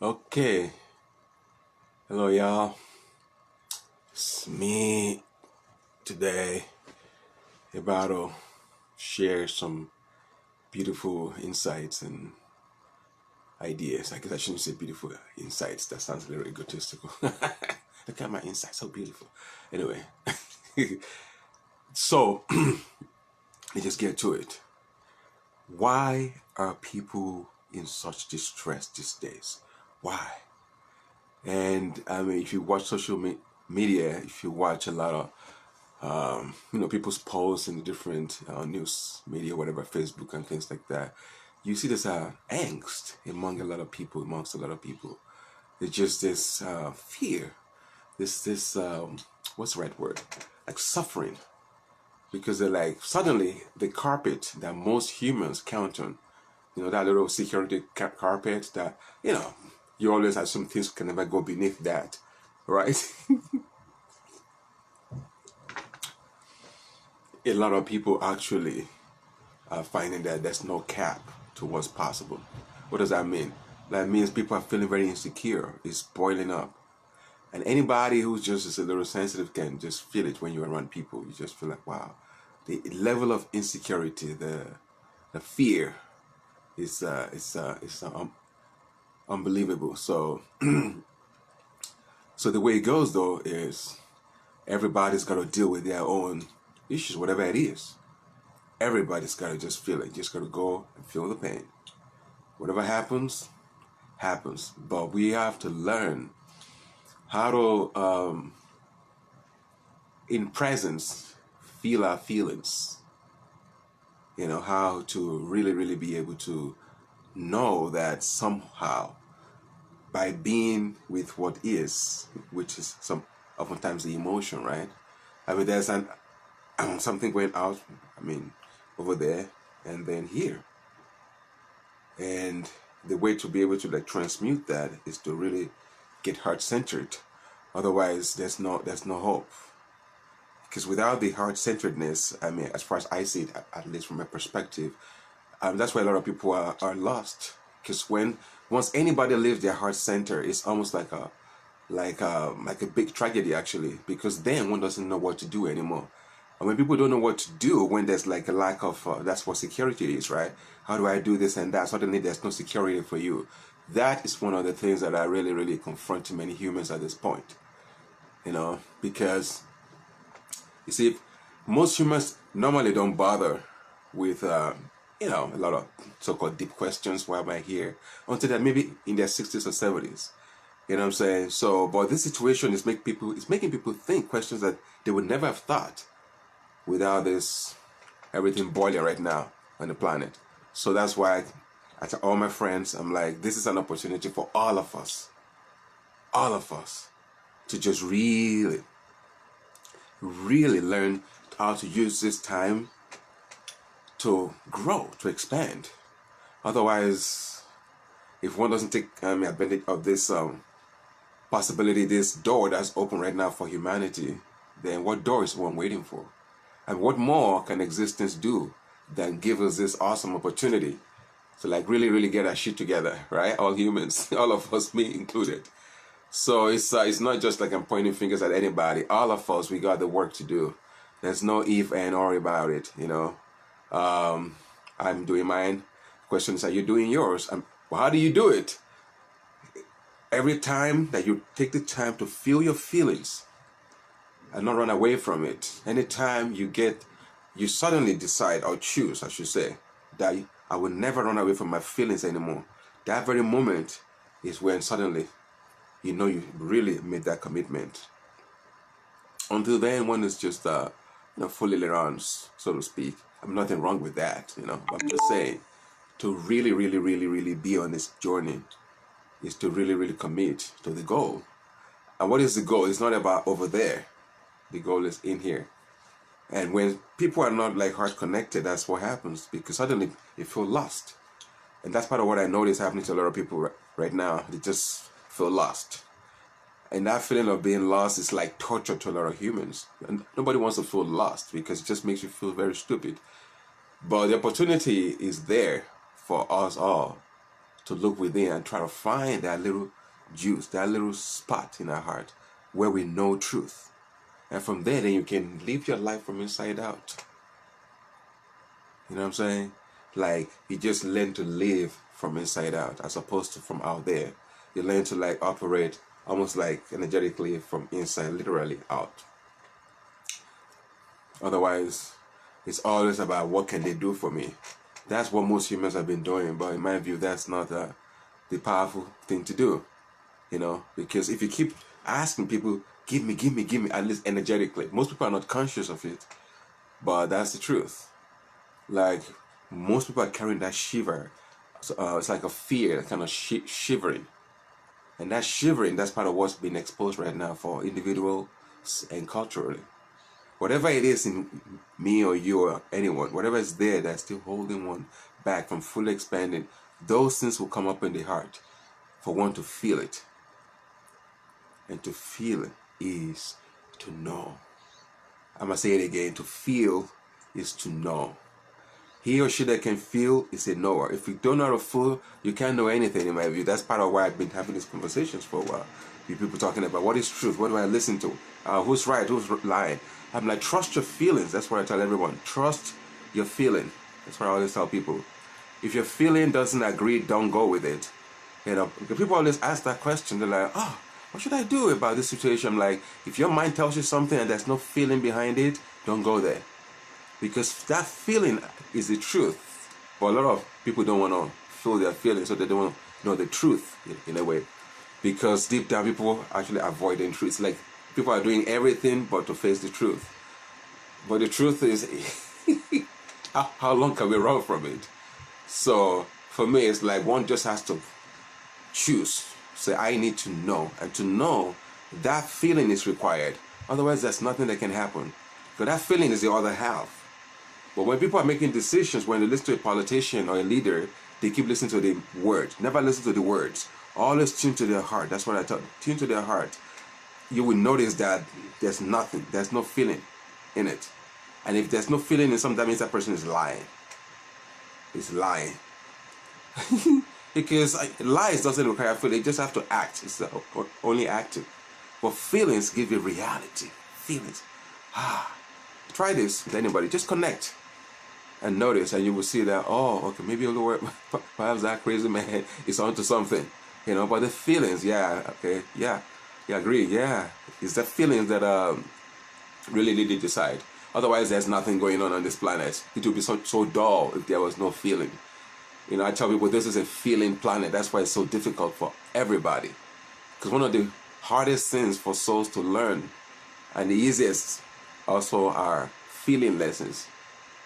Okay, hello y'all. It's me today about to share some beautiful insights and ideas. I guess I shouldn't say beautiful insights. That sounds a little egotistical. Look at my insights, so beautiful. Anyway, so let's just get to it. Why are people in such distress these days? Why? And I mean, if you watch social media, if you watch a lot of people's posts in different news media, whatever, Facebook and things like that, you see this angst amongst a lot of people. It's just this fear, this what's the right word? Like suffering, because they're like suddenly the carpet that most humans count on, that little security carpet that you always assume things can never go beneath that, right? A lot of people actually are finding that there's no cap to what's possible. What does that mean? That means people are feeling very insecure. It's boiling up. And anybody who's just a little sensitive can just feel it when you're around people. You just feel like, wow, the level of insecurity, the fear is unbelievable. So, so the way it goes though is everybody's got to deal with their own issues, whatever it is. Everybody's got to just feel it. Just got to go and feel the pain. Whatever happens, happens. But we have to learn how to, in presence, feel our feelings. How to really, really be able to know that somehow, by being with what is, which is oftentimes the emotion, right? I mean, there's something going out, over there and then here. And the way to be able to transmute that is to really get heart-centered. Otherwise, there's no hope. Because without the heart-centeredness, as far as I see it, at least from my perspective, that's why a lot of people are lost. Because once anybody leaves their heart center, it's almost like a big tragedy actually. Because then one doesn't know what to do anymore. And when people don't know what to do, when there's like a lack of, that's what security is, right? How do I do this and that? Suddenly there's no security for you. That is one of the things that I really, really confront many humans at this point. Because, you see, most humans normally don't bother with, a lot of so-called deep questions, why am I here? Until they're maybe in their 60s or 70s. You know what I'm saying? So, but this situation is making people think questions that they would never have thought without everything boiling right now on the planet. So that's why I tell all my friends, I'm like, this is an opportunity for all of us, to just really, really learn how to use this time to grow, to expand. Otherwise, if one doesn't take advantage of this possibility, this door that's open right now for humanity, then what door is one waiting for? And what more can existence do than give us this awesome opportunity to really, really get our shit together, right? All humans, all of us, me included. So it's not just like I'm pointing fingers at anybody. All of us, we got the work to do. There's no if and or about it, I'm doing mine. Question is, are you doing yours? Well, how do you do it? Every time that you take the time to feel your feelings and not run away from it. Anytime you suddenly decide, or choose, I should say, that I will never run away from my feelings anymore. That very moment is when suddenly, you really made that commitment. Until then, one is just, fully around, so to speak. Nothing wrong with that, I'm just saying, to really, really, really, really be on this journey is to really, really commit to the goal. And what is the goal? It's not about over there. The goal is in here. And when people are not heart connected, that's what happens, because suddenly they feel lost. And that's part of what I notice happening to a lot of people right now. They just feel lost. And that feeling of being lost is like torture to a lot of humans. And nobody wants to feel lost because it just makes you feel very stupid. But the opportunity is there for us all to look within and try to find that little juice, that little spot in our heart where we know truth. And from there, then you can live your life from inside out. You know what I'm saying? Like, you just learn to live from inside out as opposed to from out there. You learn to like operate almost like energetically from inside, literally out. Otherwise, it's always about what can they do for me. That's what most humans have been doing, but in my view, that's not the powerful thing to do. You know, because if you keep asking people, give me, at least energetically, most people are not conscious of it, but that's the truth. Like, most people are carrying that shiver. It's like a fear, kind of shivering. And that shivering, that's part of what's being exposed right now for individuals and culturally. Whatever it is in me or you or anyone, whatever is there that's still holding one back from fully expanding, those things will come up in the heart for one to feel it. And to feel it is to know. I'm going to say it again. To feel is to know. He or she that can feel is a knower. If you don't know how to feel, you can't know anything, in my view. That's part of why I've been having these conversations for a while. People talking about what is truth, what do I listen to, who's right, who's lying. I'm like, trust your feelings. That's what I tell everyone. Trust your feeling. That's what I always tell people. If your feeling doesn't agree, don't go with it. You know, because people always ask that question. They're like, oh, what should I do about this situation? I'm like, if your mind tells you something and there's no feeling behind it, don't go there. Because that feeling is the truth. But a lot of people don't want to feel their feelings, so they don't want to know the truth in a way. Because deep down, people actually avoiding truth. It's like people are doing everything but to face the truth. But the truth is, how long can we run from it? So for me, it's like one just has to choose. Say, I need to know. And to know, that feeling is required. Otherwise, there's nothing that can happen. Because that feeling is the other half. But when people are making decisions, when they listen to a politician or a leader, they keep listening to the words. Never listen to the words. Always tune to their heart. That's what I tell them. Tune to their heart. You will notice that there's nothing. There's no feeling in it. And if there's no feeling in something, that means that person is lying. He's lying. Because lies doesn't require feeling. They just have to act. It's only acting. But feelings give you reality. Feelings. Try this with anybody. Just connect. And notice, and you will see that, oh, okay, maybe perhaps that crazy man is onto something, you know. But the feelings, yeah, okay, yeah, agree, yeah, it's the feelings that really need to decide. Otherwise, there's nothing going on this planet. It would be so dull if there was no feeling. You know, I tell people this is a feeling planet. That's why it's so difficult for everybody. Because one of the hardest things for souls to learn, and the easiest also, are feeling lessons.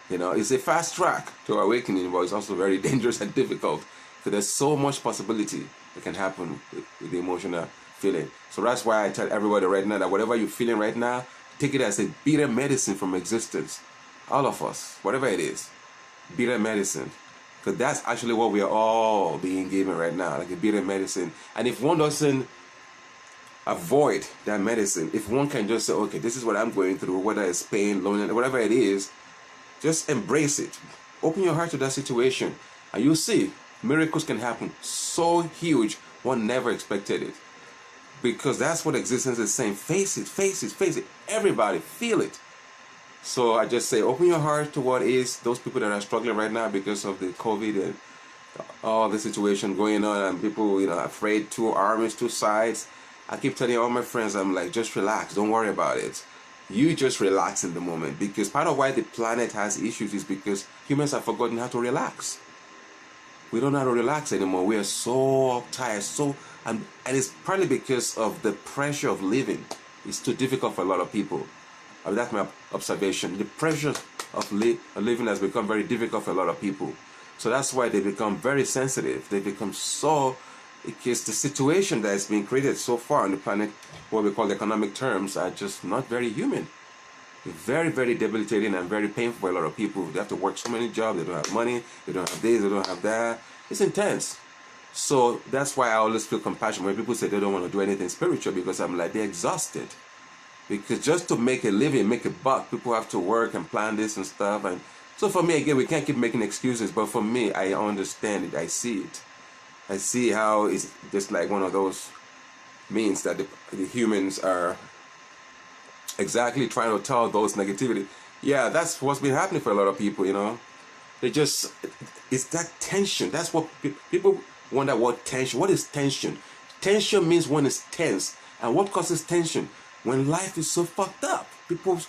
You know, it's a fast track to awakening, but it's also very dangerous and difficult. Because there's so much possibility that can happen with the emotional feeling. So that's why I tell everybody right now that whatever you're feeling right now, take it as a bitter medicine from existence. All of us, whatever it is, bitter medicine. Because that's actually what we are all being given right now, like a bitter medicine. And if one doesn't avoid that medicine, if one can just say, okay, this is what I'm going through, whether it's pain, loneliness, whatever it is, just embrace it. Open your heart to that situation, and you'll see miracles can happen so huge one never expected it. Because that's what existence is saying. Face it, face it, face it. Everybody, feel it. So I just say, open your heart to what is. Those people that are struggling right now because of the COVID and all the situation going on, and people, you know, afraid, two armies, two sides. I keep telling all my friends, I'm like, just relax, don't worry about it. You just relax in the moment, because part of why the planet has issues is because humans have forgotten how to relax. We don't know how to relax anymore. We are so uptight, and it's partly because of the pressure of living. It's too difficult for a lot of people. I mean, that's my observation. The pressure of living has become very difficult for a lot of people. So that's why they become very sensitive. They become so, because the situation that is being created so far on the planet, what we call economic terms, are just not very human. Very, very debilitating and very painful for a lot of people. They have to work so many jobs, they don't have money, they don't have this, they don't have that. It's intense. So that's why I always feel compassion when people say they don't want to do anything spiritual, because I'm like, they're exhausted. Because just to make a living, make a buck, people have to work and plan this and stuff. And so for me, again, we can't keep making excuses, but for me, I understand it, I see it. I see how it's just like one of those means that the humans are exactly trying to tell those negativity. Yeah, that's what's been happening for a lot of people, you know. They just, it's that tension. That's what people wonder what tension. What is tension? Tension means when it's tense. And what causes tension? When life is so fucked up. People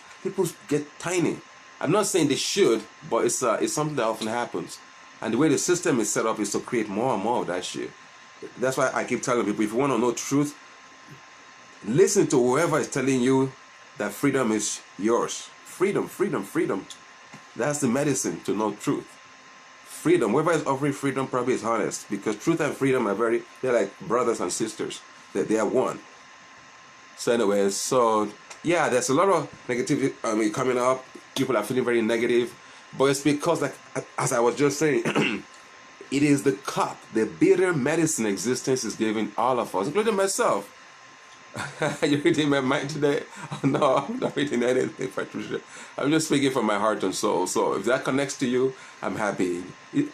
get tiny. I'm not saying they should, but it's something that often happens. And the way the system is set up is to create more and more of that shit. That's why I keep telling people, if you want to know truth, listen to whoever is telling you that freedom is yours. Freedom, freedom, freedom. That's the medicine to know truth. Freedom, whoever is offering freedom probably is honest, because truth and freedom are they're like brothers and sisters. They are one. So anyways, so yeah, there's a lot of negativity coming up. People are feeling very negative. But it's because, like, as I was just saying, it is the cup, the bitter medicine existence is giving all of us, including myself. You're reading my mind today? Oh, no, I'm not reading anything, Patricia. I'm just speaking from my heart and soul. So if that connects to you, I'm happy.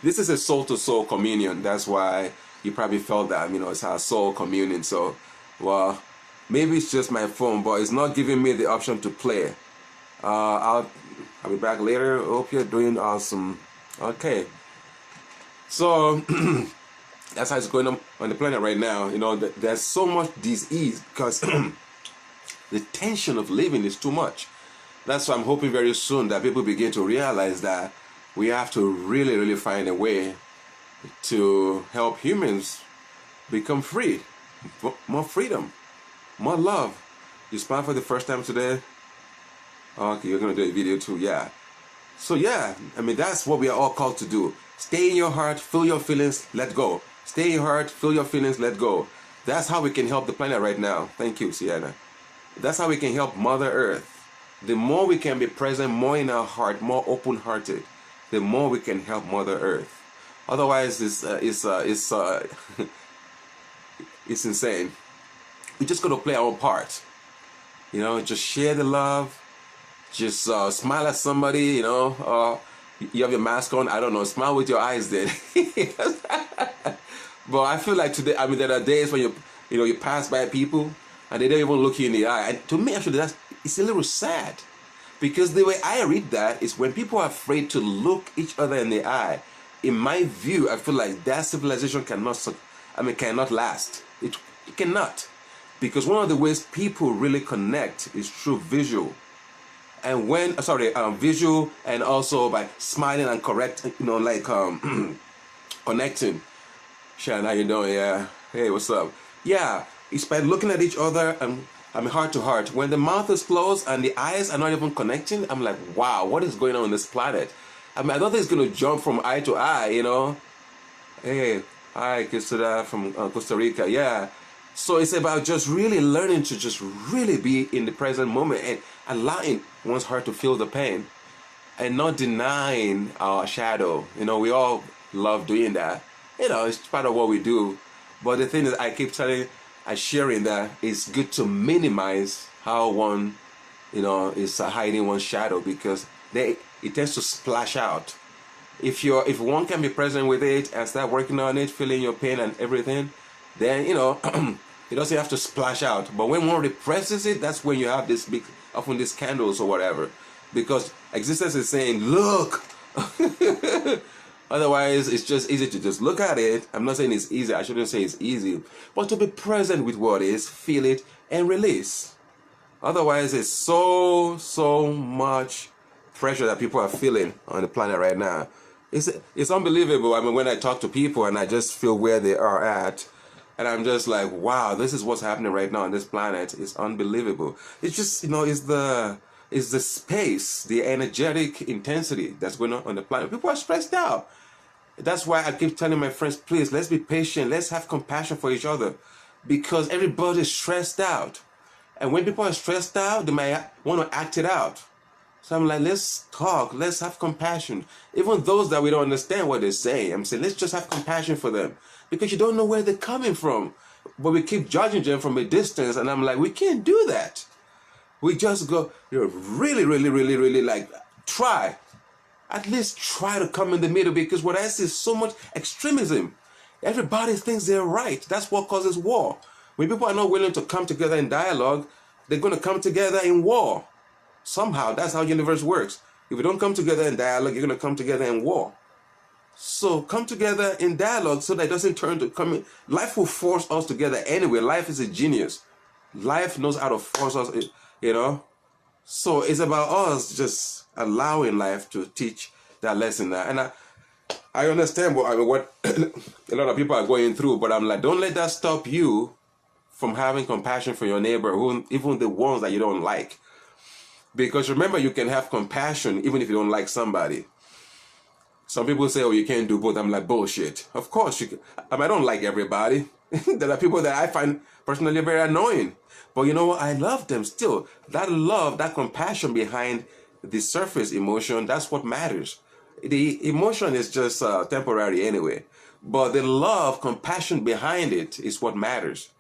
This is a soul-to-soul communion. That's why you probably felt that, you know, it's our soul communion. So, well, maybe it's just my phone, but it's not giving me the option to play. I'll be back later. Hope you're doing awesome. Okay. So that's how it's going on the planet right now. You know, there's so much disease because the tension of living is too much. That's why I'm hoping very soon that people begin to realize that we have to really, really find a way to help humans become free. More freedom, more love. You smile for the first time today? Okay, you're going to do a video too, yeah. So yeah, I mean, that's what we are all called to do. Stay in your heart, feel your feelings, let go. Stay in your heart, feel your feelings, let go. That's how we can help the planet right now. Thank you, Sienna. That's how we can help Mother Earth. The more we can be present, more in our heart, more open-hearted, the more we can help Mother Earth. Otherwise, it's insane. We just got to play our own part. You know, just share the love. Just smile at somebody, you know. You have your mask on, I don't know, smile with your eyes then. But I feel like today, I mean, there are days when you pass by people and they don't even look you in the eye. And to me, actually, it's a little sad. Because the way I read that is when people are afraid to look each other in the eye, in my view, I feel like that civilization cannot last. It cannot. Because one of the ways people really connect is through visual. And visual, and also by smiling and connecting. Shan, how you doing? Yeah. Hey, what's up? Yeah, it's by looking at each other and heart to heart. When the mouth is closed and the eyes are not even connecting, I'm like, wow, what is going on this planet? I mean, I don't think it's going to jump from eye to eye, you know. Hey, hi, Kisada from Costa Rica. Yeah. So it's about just really learning to just really be in the present moment and allowing one's heart to feel the pain and not denying our shadow. You know, we all love doing that. You know, it's part of what we do. But the thing is, I keep sharing that it's good to minimize how one, you know, is hiding one's shadow, because it tends to splash out. If one can be present with it and start working on it, feeling your pain and everything, then, you know, it doesn't have to splash out. But when one represses it, that's when you have this often these candles or whatever. Because existence is saying, look. Otherwise, it's just easy to just look at it. I'm not saying it's easy. I shouldn't say it's easy. But to be present with what is, feel it, and release. Otherwise, it's so much pressure that people are feeling on the planet right now. It's unbelievable. I mean, when I talk to people and I just feel where they are at, and I'm just like, wow, this is what's happening right now on this planet. It's unbelievable. It's just, you know, it's the space, the energetic intensity that's going on the planet. People are stressed out. That's why I keep telling my friends, please, let's be patient. Let's have compassion for each other, because everybody's stressed out. And when people are stressed out, they might want to act it out. So I'm like, let's talk. Let's have compassion. Even those that we don't understand what they're saying, I'm saying, let's just have compassion for them, because you don't know where they're coming from. But we keep judging them from a distance. And I'm like, we can't do that. We just go, you know, really, really, really, really, like, try. At least try to come in the middle, because what I see is so much extremism. Everybody thinks they're right. That's what causes war. When people are not willing to come together in dialogue, they're going to come together in war. Somehow, that's how the universe works. If we don't come together in dialogue, you're going to come together in war. So come together in dialogue so that it doesn't turn to coming. Life will force us together anyway. Life is a genius. Life knows how to force us, you know. So it's about us just allowing life to teach that lesson. And I understand what a lot of people are going through, but I'm like, don't let that stop you from having compassion for your neighbor, even the ones that you don't like. Because remember, you can have compassion even if you don't like somebody. Some people say, oh, you can't do both. I'm like, bullshit. Of course, you can. I don't like everybody. There are people that I find personally very annoying. But you know what? I love them still. That love, that compassion behind the surface emotion, that's what matters. The emotion is just temporary anyway. But the love, compassion behind it is what matters.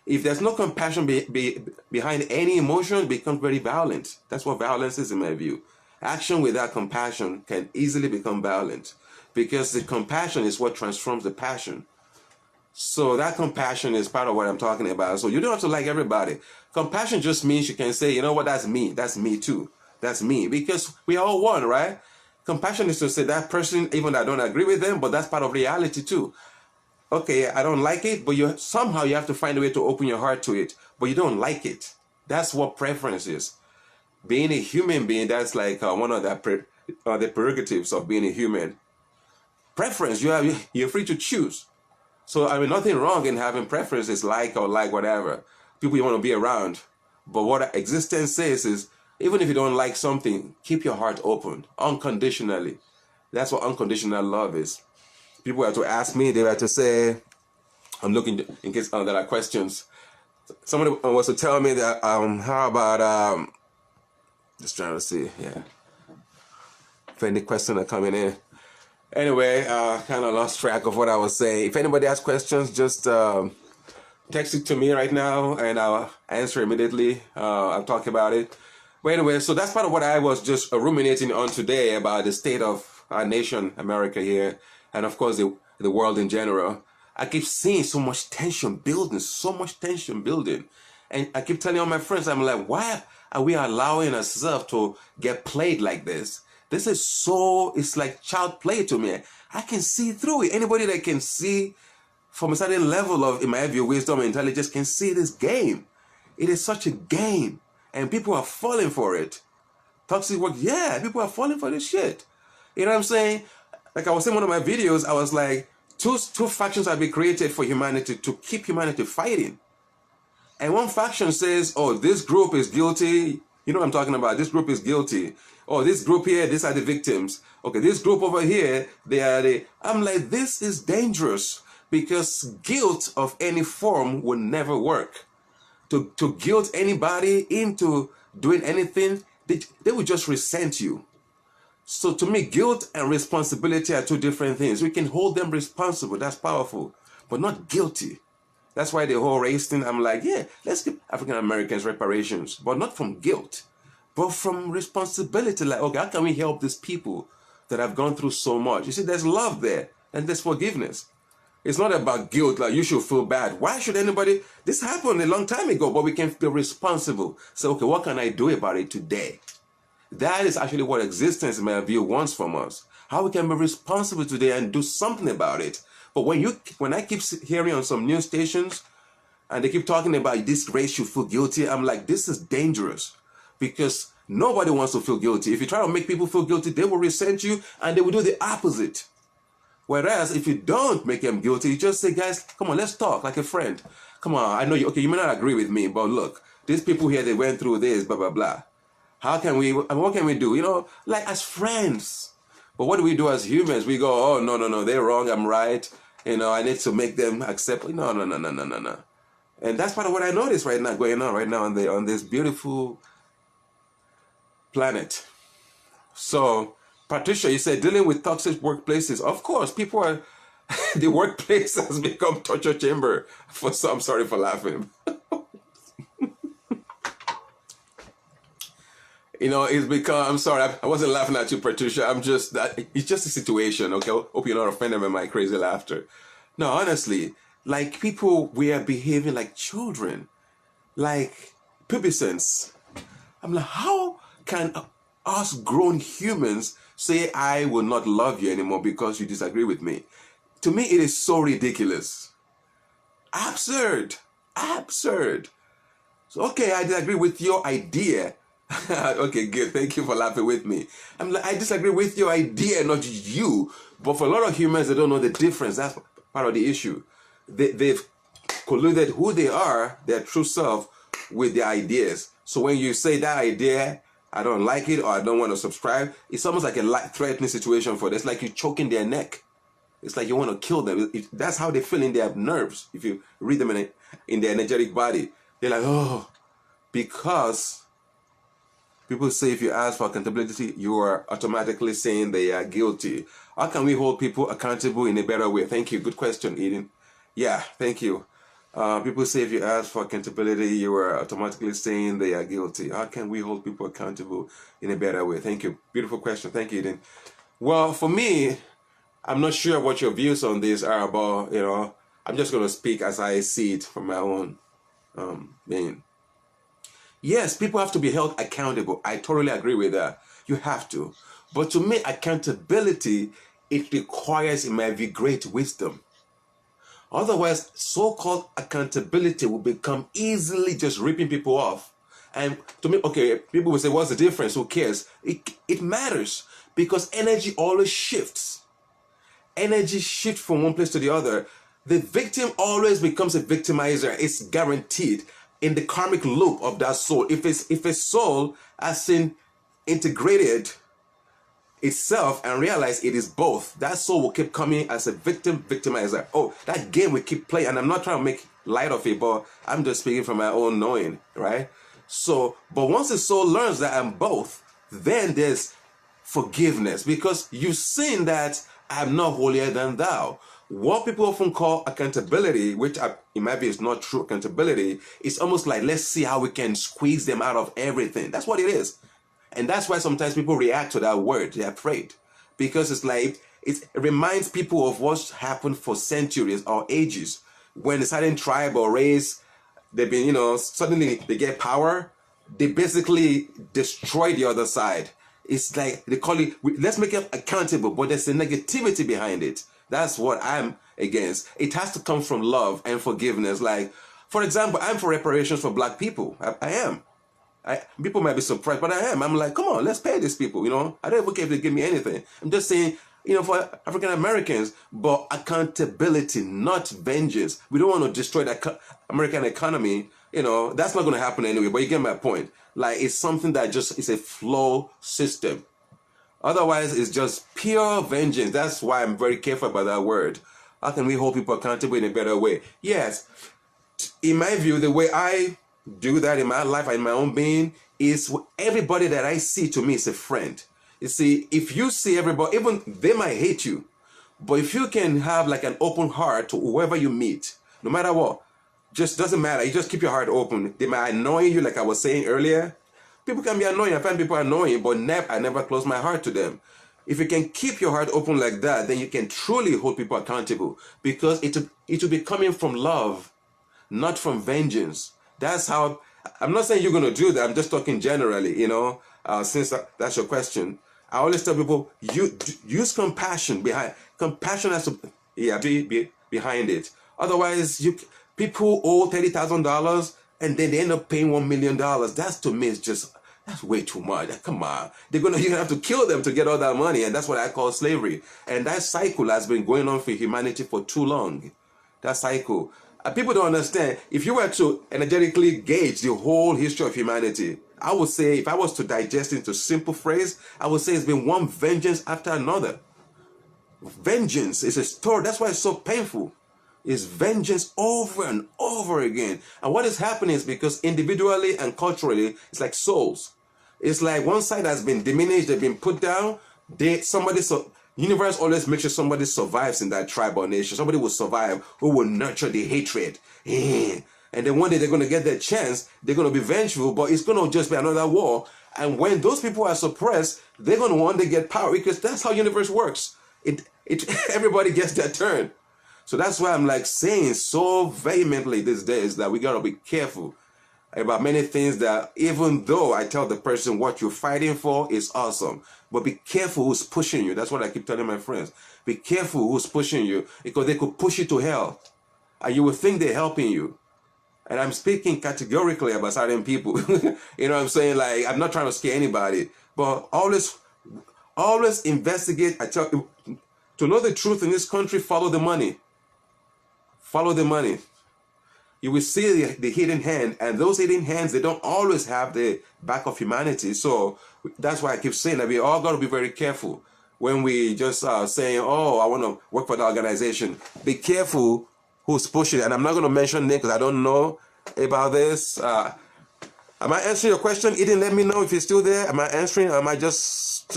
If there's no compassion behind any emotion, it becomes very violent. That's what violence is in my view. Action without compassion can easily become violent because the compassion is what transforms the passion. So that compassion is part of what I'm talking about. So you don't have to like everybody. Compassion just means you can say, you know what, that's me. That's me too. That's me. Because we are all one, right? Compassion is to say that person, even though I don't agree with them, but that's part of reality too. Okay, I don't like it, but somehow you have to find a way to open your heart to it, but you don't like it. That's what preference is. Being a human being, that's like one of the prerogatives of being a human. Preference, you're free to choose. So, I mean, nothing wrong in having preferences, like or like whatever. People you want to be around. But what existence says is, even if you don't like something, keep your heart open, unconditionally. That's what unconditional love is. People have to ask me, they have to say, I'm looking in case there are questions. Somebody wants to tell me that, how about, just trying to see, yeah. If any questions are coming in. Anyway, kind of lost track of what I was saying. If anybody has questions, just text it to me right now and I'll answer immediately. I'll talk about it. But anyway, so that's part of what I was just ruminating on today about the state of our nation, America here, and of course the world in general. I keep seeing so much tension building, And I keep telling all my friends, I'm like, why are we allowing ourselves to get played like this? This is it's like child play to me. I can see through it. Anybody that can see from a certain level of, in my view, wisdom and intelligence can see this game. It is such a game. And people are falling for it. Toxic work, yeah, people are falling for this shit. You know what I'm saying? Like I was saying in one of my videos, I was like, two factions have been created for humanity to keep humanity fighting. And one faction says, oh, this group is guilty. You know what I'm talking about. This group is guilty. Oh, this group here, these are the victims. Okay, this group over here, they are the... I'm like, this is dangerous because guilt of any form will never work. To guilt anybody into doing anything, they will just resent you. So to me, guilt and responsibility are two different things. We can hold them responsible. That's powerful, but not guilty. That's why the whole race thing, I'm like, yeah, let's give African Americans reparations, but not from guilt, but from responsibility. Like, okay, how can we help these people that have gone through so much? You see, there's love there and there's forgiveness. It's not about guilt, like you should feel bad. Why should anybody? This happened a long time ago, but we can feel responsible. So, okay, what can I do about it today? That is actually what existence, in my view, wants from us. How we can be responsible today and do something about it. But when I keep hearing on some news stations and they keep talking about this race should feel guilty, I'm like, this is dangerous because nobody wants to feel guilty. If you try to make people feel guilty, they will resent you and they will do the opposite. Whereas if you don't make them guilty, you just say, guys, come on, let's talk like a friend. Come on, I know you, okay, you may not agree with me, but look, these people here, they went through this, blah, blah, blah. How can we, I mean, what can we do? You know, like as friends. But what do we do as humans? We go, oh, no, they're wrong, I'm right. You know, I need to make them accept. No. And that's part of what I notice right now, going on right now on this beautiful planet. So, Patricia, you said dealing with toxic workplaces. Of course, people are, the workplace has become torture chamber for some. Sorry for laughing. You know, it's become, I'm sorry, I wasn't laughing at you, Patricia. It's just a situation, okay? Hope you're not offended by my crazy laughter. No, honestly, like people, we are behaving like children, like pubescents. I'm like, how can us grown humans say I will not love you anymore because you disagree with me? To me, it is so ridiculous. Absurd. Absurd. So, okay, I disagree with your idea. Okay, good. Thank you for laughing with me. I'm like, I disagree with your idea, not you. But for a lot of humans, they don't know the difference. That's part of the issue. They've colluded who they are, their true self, with their ideas. So when you say that idea, I don't like it or I don't want to subscribe, it's almost like a life-threatening situation for them. It's like you're choking their neck. It's like you want to kill them. That's how they feel in their nerves. If you read them in their energetic body, they're like, oh, because people say if you ask for accountability, you are automatically saying they are guilty. How can we hold people accountable in a better way? Thank you. Good question, Eden. Yeah, thank you. People say if you ask for accountability, you are automatically saying they are guilty. How can we hold people accountable in a better way? Thank you. Beautiful question. Thank you, Eden. Well, for me, I'm not sure what your views on this are about, I'm just going to speak as I see it from my own being. Yes, people have to be held accountable. I totally agree with that. You have to. But to me, accountability, it requires, in my view, great wisdom. Otherwise, so-called accountability will become easily just ripping people off. And to me, okay, people will say, what's the difference? Who cares? It matters because energy always shifts. Energy shifts from one place to the other. The victim always becomes a victimizer. It's guaranteed in the karmic loop of that soul. If a soul has integrated itself and realize it is both, that soul will keep coming as a victimizer. Oh, that game we keep playing, and I'm not trying to make light of it, but I'm just speaking from my own knowing, right? So, but once the soul learns that I'm both, then there's forgiveness because you've seen that I'm not holier than thou. What people often call accountability, which in my view is not true accountability, is almost like, let's see how we can squeeze them out of everything. That's what it is. And that's why sometimes people react to that word. They're afraid. Because it's like, it reminds people of what's happened for centuries or ages. When a certain tribe or race, they've been, suddenly they get power, they basically destroy the other side. It's like, they call it, let's make it accountable, but there's a negativity behind it. That's what I'm against. It has to come from love and forgiveness. Like, for example, I'm for reparations for black people. I am. People might be surprised, but I am. I'm like, come on, let's pay these people, I don't even care if they give me anything. I'm just saying, for African Americans, but accountability, not vengeance. We don't want to destroy the American economy. That's not going to happen anyway, but you get my point. Like, it's something that just is a flow system. Otherwise, it's just pure vengeance. That's why I'm very careful about that word. How can we hold people accountable in a better way? Yes, in my view, the way I do that in my life and in my own being is everybody that I see to me is a friend. You see, if you see everybody, even they might hate you, but if you can have like an open heart to whoever you meet, no matter what, just doesn't matter. You just keep your heart open. They might annoy you, like I was saying earlier. People can be annoying. I find people annoying, but I never close my heart to them. If you can keep your heart open like that, then you can truly hold people accountable because it will be coming from love, not from vengeance. That's how, I'm not saying you're going to do that. I'm just talking generally, since that's your question. I always tell people, use compassion compassion has to be behind it. Otherwise, people owe $30,000 and then they end up paying $1 million. That's, to me, that's way too much. Come on. You're going to have to kill them to get all that money. And that's what I call slavery. And that cycle has been going on for humanity for too long. That cycle. People don't understand. If you were to energetically gauge the whole history of humanity, I would say, if I was to digest into simple phrase, I would say it's been one vengeance after another. Vengeance is a story. That's why it's so painful. It's vengeance over and over again. And what is happening is because individually and culturally, it's like souls. It's like one side has been diminished, they've been put down. Universe always makes sure somebody survives in that tribe or nation. Somebody will survive who will nurture the hatred. And then one day they're going to get their chance. They're going to be vengeful, but it's going to just be another war. And when those people are suppressed, they're going to one day get power because that's how universe works. Everybody gets their turn. So that's why I'm like saying so vehemently these days that we gotta be careful about many things, that even though I tell the person what you're fighting for is awesome, but be careful who's pushing you. That's what I keep telling my friends. Be careful who's pushing you, because they could push you to hell and you will think they're helping you. And I'm speaking categorically about certain people. You know what I'm saying? Like, I'm not trying to scare anybody, but always investigate. I tell you, to know the truth in this country, follow the money. Follow the money. You will see the hidden hand, and those hidden hands, they don't always have the back of humanity. So that's why I keep saying that we all got to be very careful when we just saying, oh, I want to work for the organization. Be careful who's pushing it. And I'm not going to mention names because I don't know about this. Am I answering your question? He didn't let me know if he's still there. Am I answering? Or am I just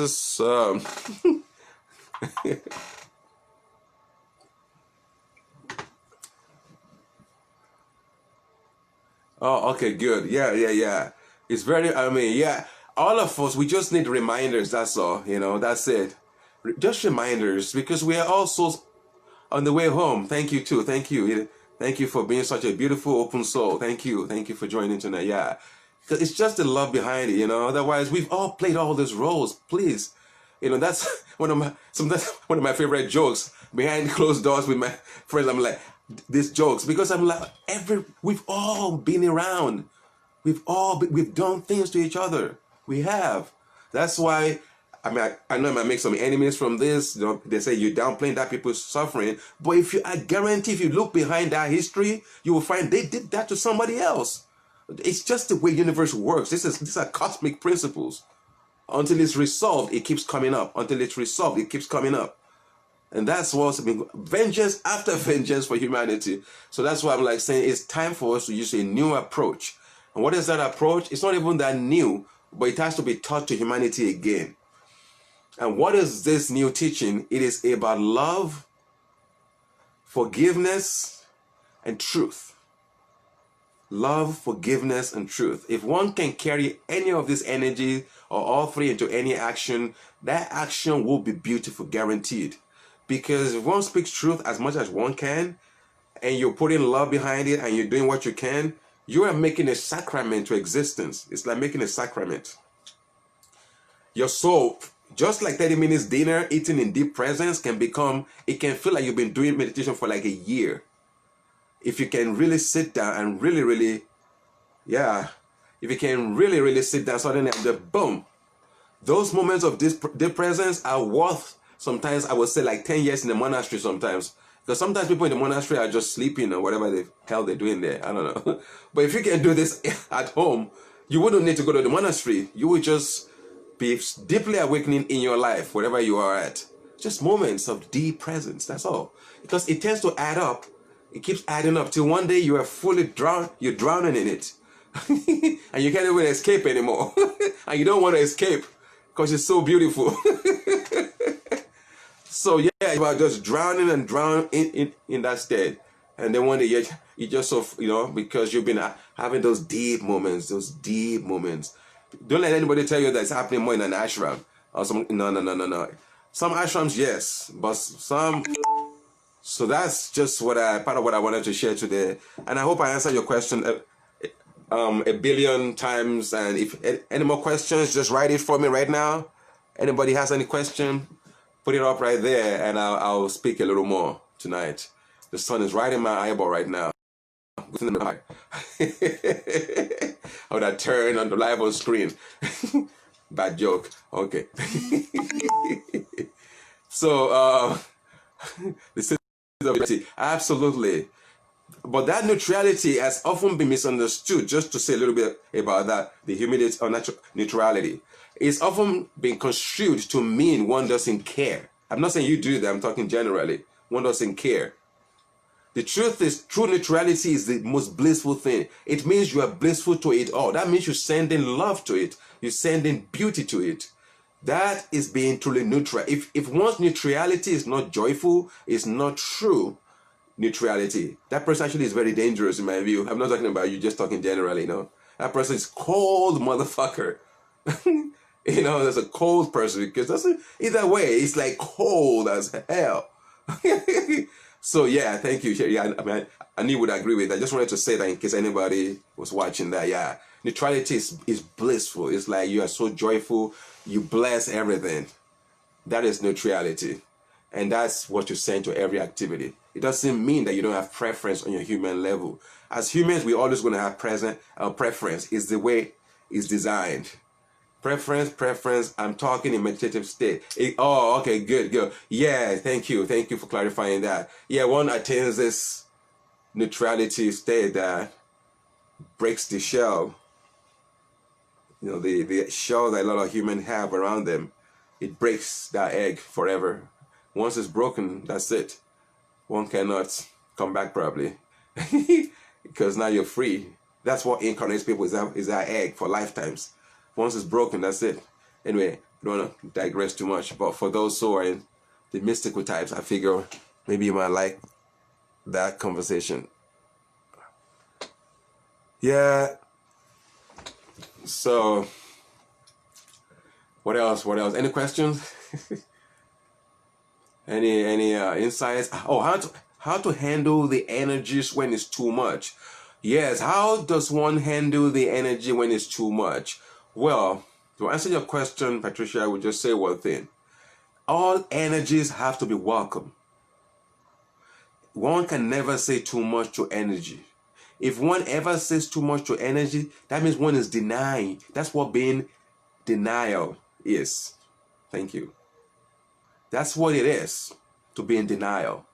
Oh, okay, good. Yeah. It's very, I mean, yeah, all of us, we just need reminders. That's all, that's it. Just reminders, because we are also on the way home. Thank you, too. Thank you. Thank you for being such a beautiful, open soul. Thank you. Thank you for joining tonight. Yeah. 'Cause it's just the love behind it, Otherwise, we've all played all these roles. Please. That's sometimes one of my favorite jokes behind closed doors with my friends. I'm like, these jokes, because I'm like, we've all been around. We've done things to each other. We have. That's why, I mean, I know I might make some enemies from this. They say you're downplaying that people's suffering. But I guarantee if you look behind that history, you will find they did that to somebody else. It's just the way the universe works. These are cosmic principles. Until it's resolved, it keeps coming up. Until it's resolved, it keeps coming up. And that's what's been vengeance after vengeance for humanity. So that's why I'm like saying it's time for us to use a new approach. And what is that approach? It's not even that new, but it has to be taught to humanity again. And what is this new teaching? It is about love, forgiveness, and truth. Love, forgiveness, and truth. If one can carry any of this energy or all three into any action, that action will be beautiful, guaranteed. Because if one speaks truth as much as one can, and you're putting love behind it, and you're doing what you can, you are making a sacrament to existence. It's like making a sacrament. Your soul, just like 30 minutes dinner, eating in deep presence, it can feel like you've been doing meditation for like a year. If you can really sit down and really, if you can really sit down, suddenly, boom. Those moments of deep presence are worth, sometimes I would say, like 10 years in the monastery sometimes. Because sometimes people in the monastery are just sleeping or whatever the hell they're doing there. I don't know. But if you can do this at home, you wouldn't need to go to the monastery. You would just be deeply awakening in your life, wherever you are at. Just moments of deep presence, that's all. Because it tends to add up. It keeps adding up till one day you are fully drowned. You're drowning in it. And you can't even escape anymore. And you don't want to escape because it's so beautiful. So yeah, it's about just drowning and drowning in that state. And then one day you just because you've been having those deep moments. Don't let anybody tell you that it's happening more in an ashram or some. No. Some ashrams, yes, but some. So that's just part of what I wanted to share today. And I hope I answered your question a billion times. And if any more questions, just write it for me right now. Anybody has any question, put it up right there, and I'll speak a little more tonight. The sun is right in my eyeball right now. I would have turned on the live on screen. Bad joke. Okay. So the absolutely. But that neutrality has often been misunderstood. Just to say a little bit about that, the humility or neutrality. It's often been construed to mean one doesn't care. I'm not saying you do that, I'm talking generally. One doesn't care. The truth is, true neutrality is the most blissful thing. It means you are blissful to it all. That means you're sending love to it. You're sending beauty to it. That is being truly neutral. If one's neutrality is not joyful, it's not true neutrality. That person actually is very dangerous in my view. I'm not talking about you, just talking generally, That person is cold motherfucker. There's a cold person because either way, it's like cold as hell. So yeah, thank you. Yeah, I mean, I knew you would agree with that. I just wanted to say that in case anybody was watching that. Yeah, neutrality is blissful. It's like you are so joyful. You bless everything. That is neutrality. And that's what you send to every activity. It doesn't mean that you don't have preference on your human level. As humans, we're always going to have preference. It's the way it's designed. Preference. I'm talking in meditative state. Oh, okay, good. Yeah, thank you. Thank you for clarifying that. Yeah, one attains this neutrality state that breaks the shell. You know, the shell that a lot of humans have around them. It breaks that egg forever. Once it's broken, that's it. One cannot come back probably. Because now you're free. That's what incarnates people is that egg for lifetimes. Once it's broken, that's it. Anyway, I don't want to digress too much. But for those who are in the mystical types, I figure maybe you might like that conversation. Yeah. So, what else? Any questions? any insights? Oh, how to handle the energies when it's too much? Yes, how does one handle the energy when it's too much? Well, to answer your question, Patricia, I would just say one thing. All energies have to be welcome. One can never say too much to energy. If one ever says too much to energy, that means one is denying. That's what being denial is. Thank you. That's what it is, to be in denial.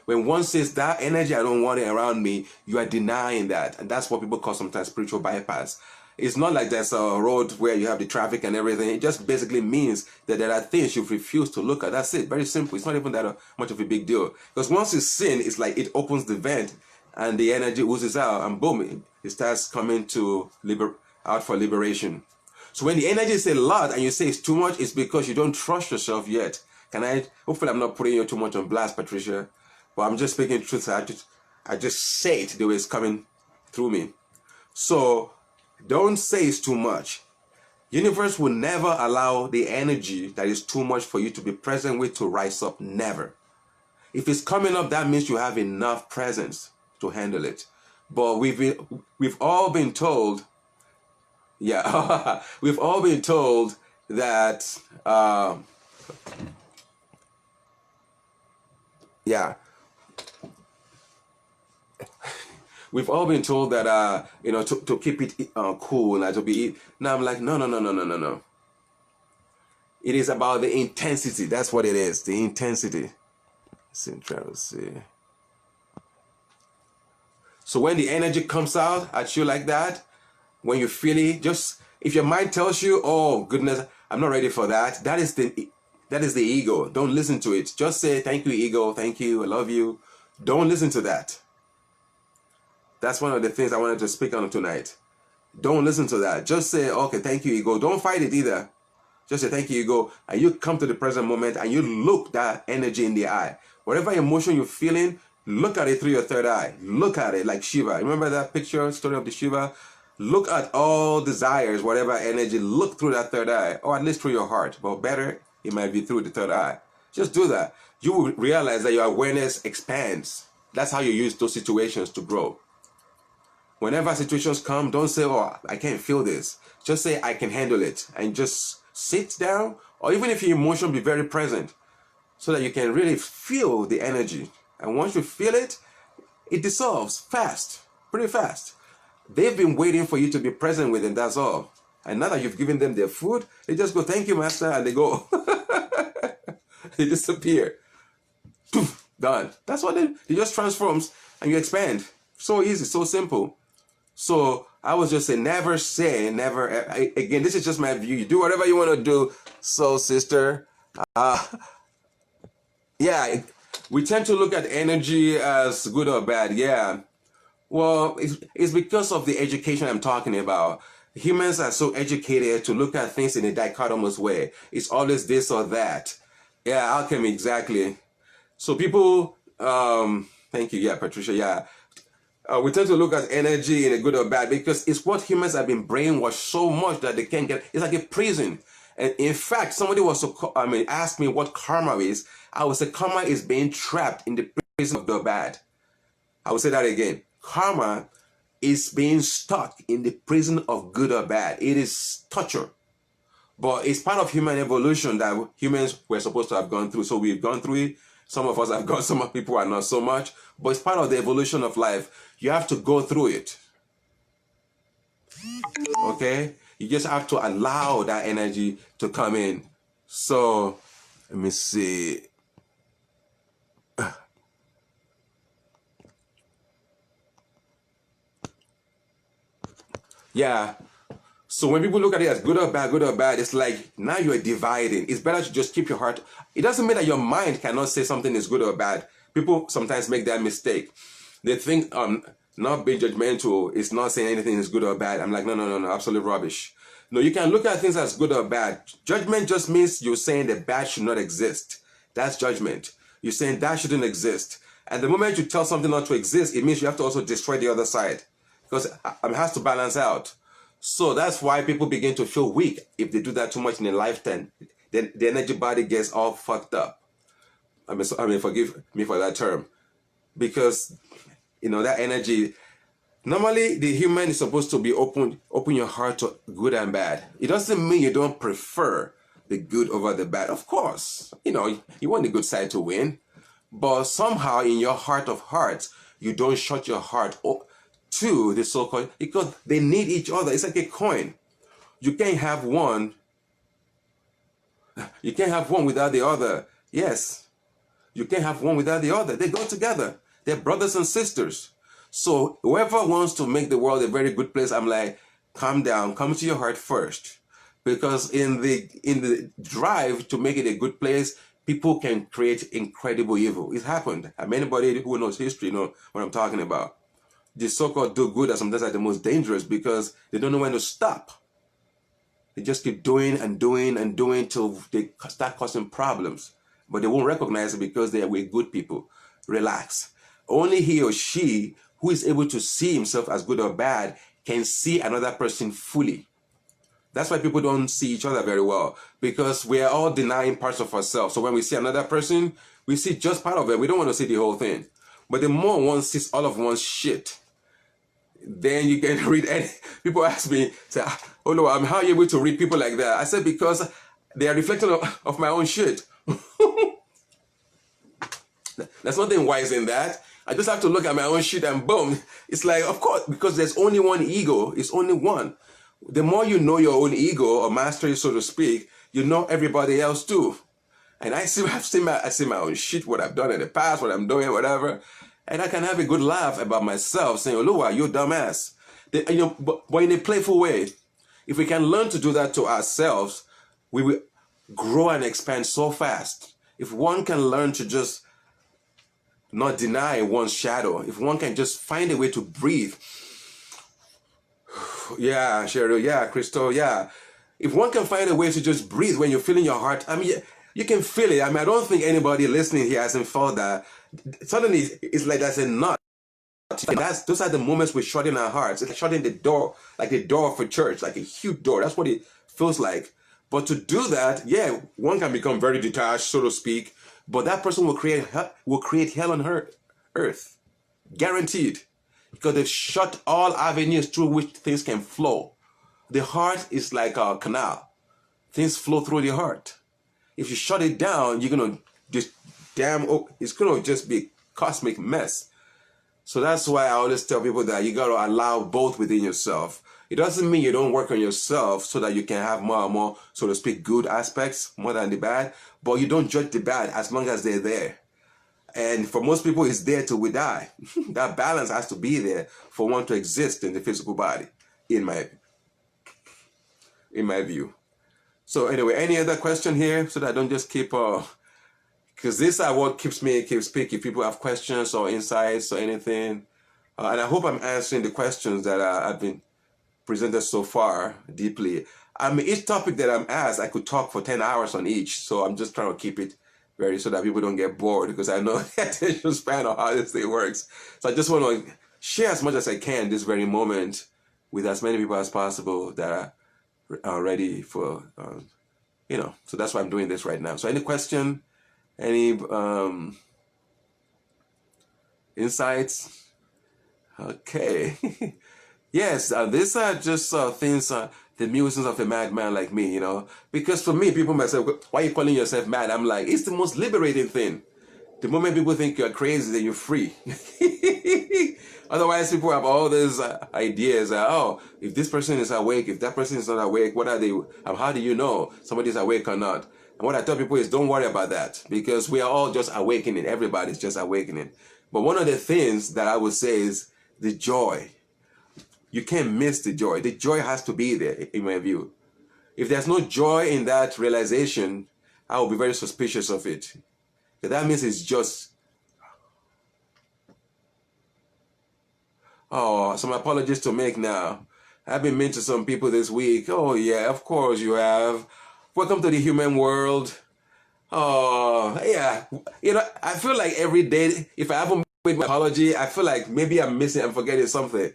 When one says that energy, I don't want it around me, you are denying that. And that's what people call sometimes spiritual bypass. It's not like there's a road where you have the traffic and everything. It just basically means that there are things you've refused to look at. That's it. Very simple. It's not even that much of a big deal. Because once it's sin, it's like it opens the vent and the energy oozes out and boom, it starts coming to out for liberation. So when the energy is a lot and you say it's too much, it's because you don't trust yourself yet. Hopefully I'm not putting you too much on blast, Patricia. But I'm just speaking truth. I just say it the way it's coming through me. So don't say it's too much. Universe will never allow the energy that is too much for you to be present with to rise up. Never. If it's coming up, that means you have enough presence to handle it. But we've all been told, yeah, we've all been told that, yeah. We've all been told that, to keep it cool and to be. Now I'm like, no. It is about the intensity. That's what it is. The intensity. Let's see. So when the energy comes out at you like that, when you feel it, just if your mind tells you, "Oh goodness, I'm not ready for that," that is the ego. Don't listen to it. Just say, "Thank you, ego. Thank you. I love you." Don't listen to that. That's one of the things I wanted to speak on tonight. Don't listen to that. Just say, okay, thank you, ego. Don't fight it either. Just say, thank you, ego. And you come to the present moment and you look that energy in the eye. Whatever emotion you're feeling, look at it through your third eye. Look at it like Shiva. Remember that picture, story of the Shiva? Look at all desires, whatever energy. Look through that third eye, or at least through your heart. But better, it might be through the third eye. Just do that. You will realize that your awareness expands. That's how you use those situations to grow. Whenever situations come, don't say, oh, I can't feel this. Just say, I can handle it. And just sit down, or even if your emotion be very present, so that you can really feel the energy. And once you feel it, it dissolves fast, pretty fast. They've been waiting for you to be present with them, that's all. And now that you've given them their food, they just go, thank you, master, and they go. They disappear. Done. That's what it just transforms and you expand. So easy, so simple. So I was just saying, never, again, this is just my view. You do whatever you want to do. So sister, yeah, we tend to look at energy as good or bad. Yeah. Well, it's because of the education I'm talking about. Humans are so educated to look at things in a dichotomous way. It's always this or that. Yeah, alchemy, exactly. So people, thank you. Yeah, Patricia. Yeah. We tend to look at energy in a good or bad because it's what humans have been brainwashed so much that they can't get. It's like a prison. And in fact, somebody asked me what karma is. I would say karma is being trapped in the prison of the bad. I will say that again. Karma is being stuck in the prison of good or bad. It is torture. But it's part of human evolution that humans were supposed to have gone through. So we've gone through it. Some of us have gone, some people are not so much. But it's part of the evolution of life. You have to go through it. Okay? You just have to allow that energy to come in. So, let me see. Yeah. So when people look at it as good or bad, it's like now you're dividing. It's better to just keep your heart. It doesn't mean that your mind cannot say something is good or bad. People sometimes make that mistake. They think not being judgmental is not saying anything is good or bad. I'm like, no, absolute rubbish. No, you can look at things as good or bad. Judgment just means you're saying the bad should not exist. That's judgment. You're saying that shouldn't exist. And the moment you tell something not to exist, it means you have to also destroy the other side. Because it has to balance out. So that's why people begin to feel weak if they do that too much in a lifetime. Then the energy body gets all fucked up. I mean, forgive me for that term. Because, that energy, normally the human is supposed to be open your heart to good and bad. It doesn't mean you don't prefer the good over the bad. Of course, you want the good side to win. But somehow in your heart of hearts, you don't shut your heart to the so-called, because they need each other. It's like a coin. You can't have one. You can't have one without the other. Yes. You can't have one without the other. They go together. They're brothers and sisters. So whoever wants to make the world a very good place, I'm like, calm down, come to your heart first. Because in the drive to make it a good place, people can create incredible evil. It's happened. And anybody who knows history knows what I'm talking about. The so-called do good are sometimes the most dangerous because they don't know when to stop. They just keep doing and doing and doing till they start causing problems. But they won't recognize it because they are with good people. Relax. Only he or she who is able to see himself as good or bad can see another person fully. That's why people don't see each other very well, because we are all denying parts of ourselves. So when we see another person, we see just part of it. We don't want to see the whole thing. But the more one sees all of one's shit, then you can read any. People ask me, say, oh no, how are you able to read people like that? I said, because they are reflecting of my own shit. There's nothing wise in that. I just have to look at my own shit and boom. It's like, of course, because there's only one ego. It's only one. The more you know your own ego or mastery, so to speak, you know everybody else too. And I see my own shit, what I've done in the past, what I'm doing, whatever. And I can have a good laugh about myself, saying, Oluwa, you dumbass. But in a playful way. If we can learn to do that to ourselves, we will grow and expand so fast. If one can learn to just not deny one's shadow, if one can just find a way to breathe. Yeah, Cheryl, yeah, Crystal, yeah. If one can find a way to just breathe when you're feeling your heart, I mean, you can feel it. I mean, I don't think anybody listening here hasn't felt that. Suddenly, it's like there's a knot. Those are the moments we're shutting our hearts. It's like shutting the door, like the door of a church, like a huge door. That's what it feels like. But to do that, yeah, one can become very detached, so to speak. But that person will create hell on earth, guaranteed, because they've shut all avenues through which things can flow. The heart is like a canal. Things flow through the heart. If you shut it down, you're gonna just it's gonna just be a cosmic mess. So that's why I always tell people that you gotta allow both within yourself. It doesn't mean you don't work on yourself so that you can have more and more, so to speak, good aspects more than the bad, but you don't judge the bad as long as they're there. And for most people, it's there till we die. That balance has to be there for one to exist in the physical body, in my view. So anyway, any other question here so that I don't just keep, because this is what keeps speaking. People have questions or insights or anything. And I hope I'm answering the questions that I've been presented so far deeply. I mean, each topic that I'm asked, I could talk for 10 hours on each. So I'm just trying to keep it very so that people don't get bored, because I know the attention span of how this thing works. So I just want to share as much as I can this very moment with as many people as possible that are ready for, so that's why I'm doing this right now. So any question, any insights. Okay. Yes, these are just things, the musings of a madman like me, you know. Because for me, people might say, why are you calling yourself mad? I'm like, it's the most liberating thing. The moment people think you're crazy, then you're free. Otherwise, people have all these ideas. Oh, if this person is awake, if that person is not awake, what are they? How do you know somebody's awake or not? And what I tell people is, don't worry about that, because we are all just awakening. Everybody's just awakening. But one of the things that I would say is the joy. You can't miss the joy. The joy has to be there, in my view. If there's no joy in that realization, I will be very suspicious of it. That means it's just, oh, some apologies to make now. I've been mean to some people this week. Oh, yeah, of course you have. Welcome to the human world. Oh, yeah. You know, I feel like every day, if I haven't made my apology, I feel like maybe I'm forgetting something.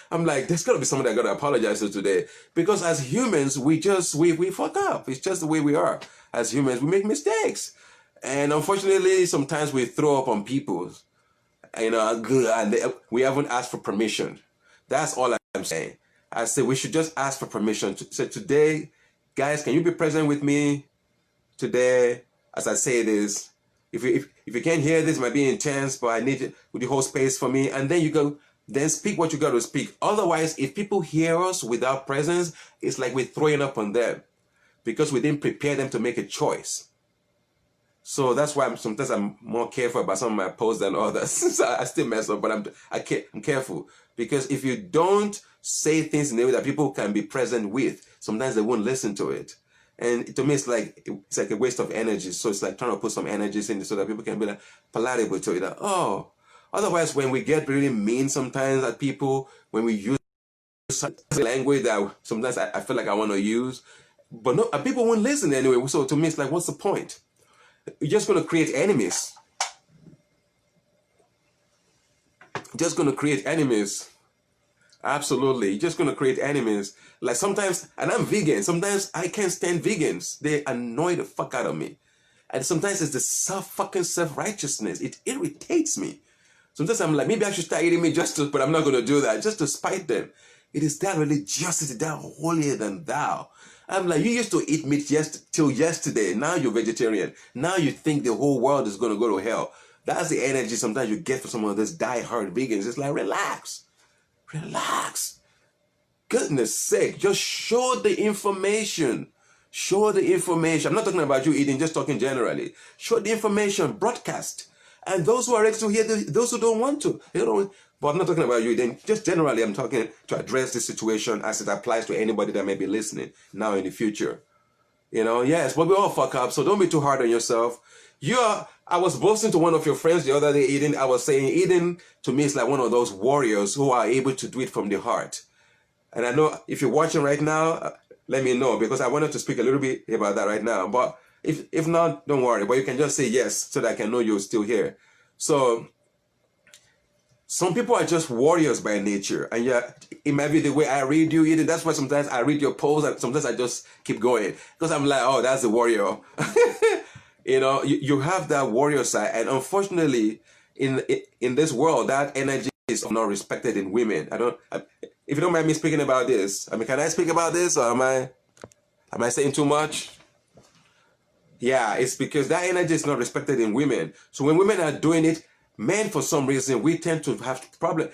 I'm like, there's got to be someone I got to apologize to today. Because as humans, we fuck up. It's just the way we are. As humans, we make mistakes. And unfortunately, sometimes we throw up on people, you know, and we haven't asked for permission. That's all I'm saying. I say we should just ask for permission to say, today, guys, can you be present with me today as I say this? If you can't hear this, it might be intense, but I need the whole space for me. And then you go, then speak what you got to speak. Otherwise, if people hear us without presence, it's like we're throwing up on them because we didn't prepare them to make a choice. So that's why sometimes I'm more careful about some of my posts than others. So I still mess up, but I'm careful. Because if you don't say things in a way that people can be present with, sometimes they won't listen to it. And to me, it's like a waste of energy. So it's like trying to put some energies in it so that people can be like palatable to it. Like, oh, otherwise, when we get really mean sometimes at people, when we use language that sometimes I feel like I want to use, but no, people won't listen anyway. So to me, it's like, what's the point? You're just going to create enemies. Just going to create enemies. Absolutely. You're just going to create enemies. Like sometimes, and I'm vegan, sometimes I can't stand vegans. They annoy the fuck out of me. And sometimes it's the self-righteousness. It irritates me. Sometimes I'm like, maybe I should start eating meat but I'm not going to do that, just to spite them. It is that religiosity, that holier than thou. I'm like, you used to eat meat till yesterday. Now you're vegetarian. Now you think the whole world is going to go to hell. That's the energy sometimes you get from some of those die-hard vegans. It's like, relax. Relax. Goodness sake, just show the information. Show the information. I'm not talking about you eating, just talking generally. Show the information, broadcast. And those who are ready to hear, those who don't want to. But I'm not talking about you then. Just generally, I'm talking to address this situation as it applies to anybody that may be listening now in the future. You know, yes, but we all fuck up, so don't be too hard on yourself. I was boasting to one of your friends the other day, Eden. I was saying Eden, to me, is like one of those warriors who are able to do it from the heart. And I know if you're watching right now, let me know, because I wanted to speak a little bit about that right now. But if not, don't worry. But you can just say yes so that I can know you're still here. So some people are just warriors by nature. And yeah, it might be the way I read you, Eden. That's why sometimes I read your posts and sometimes I just keep going. Because I'm like, oh, that's the warrior. You know, you have that warrior side. And unfortunately, in this world, that energy is not respected in women. If you don't mind me speaking about this, I mean, can I speak about this, or am I saying too much? Yeah, it's because that energy is not respected in women. So when women are doing it, men, for some reason, we tend to have problem.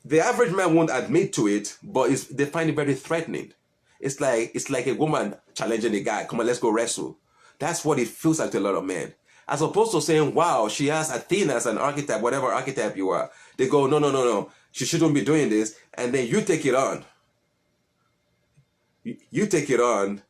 The average man won't admit to it, but they find it very threatening. It's like a woman challenging a guy. Come on, let's go wrestle. That's what it feels like to a lot of men. As opposed to saying, wow, she has Athena as an archetype, whatever archetype you are. They go, no. She shouldn't be doing this. And then you take it on. You take it on.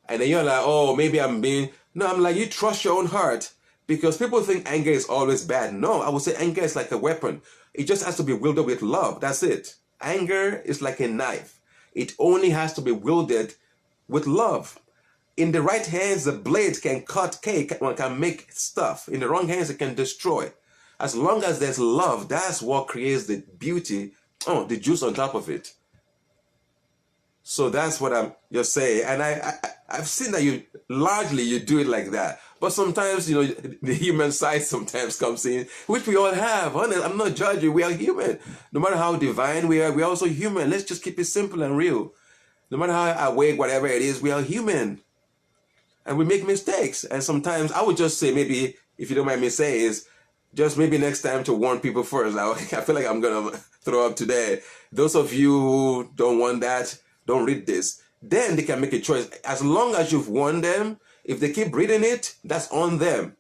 And then you're like, oh, maybe I'm being... No, I'm like, you trust your own heart. Because people think anger is always bad. No, I would say anger is like a weapon. It just has to be wielded with love. That's it. Anger is like a knife. It only has to be wielded with love. In the right hands, the blade can cut cake, can make stuff. In the wrong hands, it can destroy. As long as there's love, that's what creates the beauty, the juice on top of it. So that's what I'm just saying. And I've seen that you do it like that. But sometimes, the human side sometimes comes in, which we all have. Honest, I'm not judging. We are human. No matter how divine we are also human. Let's just keep it simple and real. No matter how awake, whatever it is, we are human. And we make mistakes. And sometimes I would just say, maybe, if you don't mind me saying, is just maybe next time to warn people first. I feel like I'm going to throw up today. Those of you who don't want that, don't read this. Then they can make a choice. As long as you've warned them, if they keep reading it, that's on them.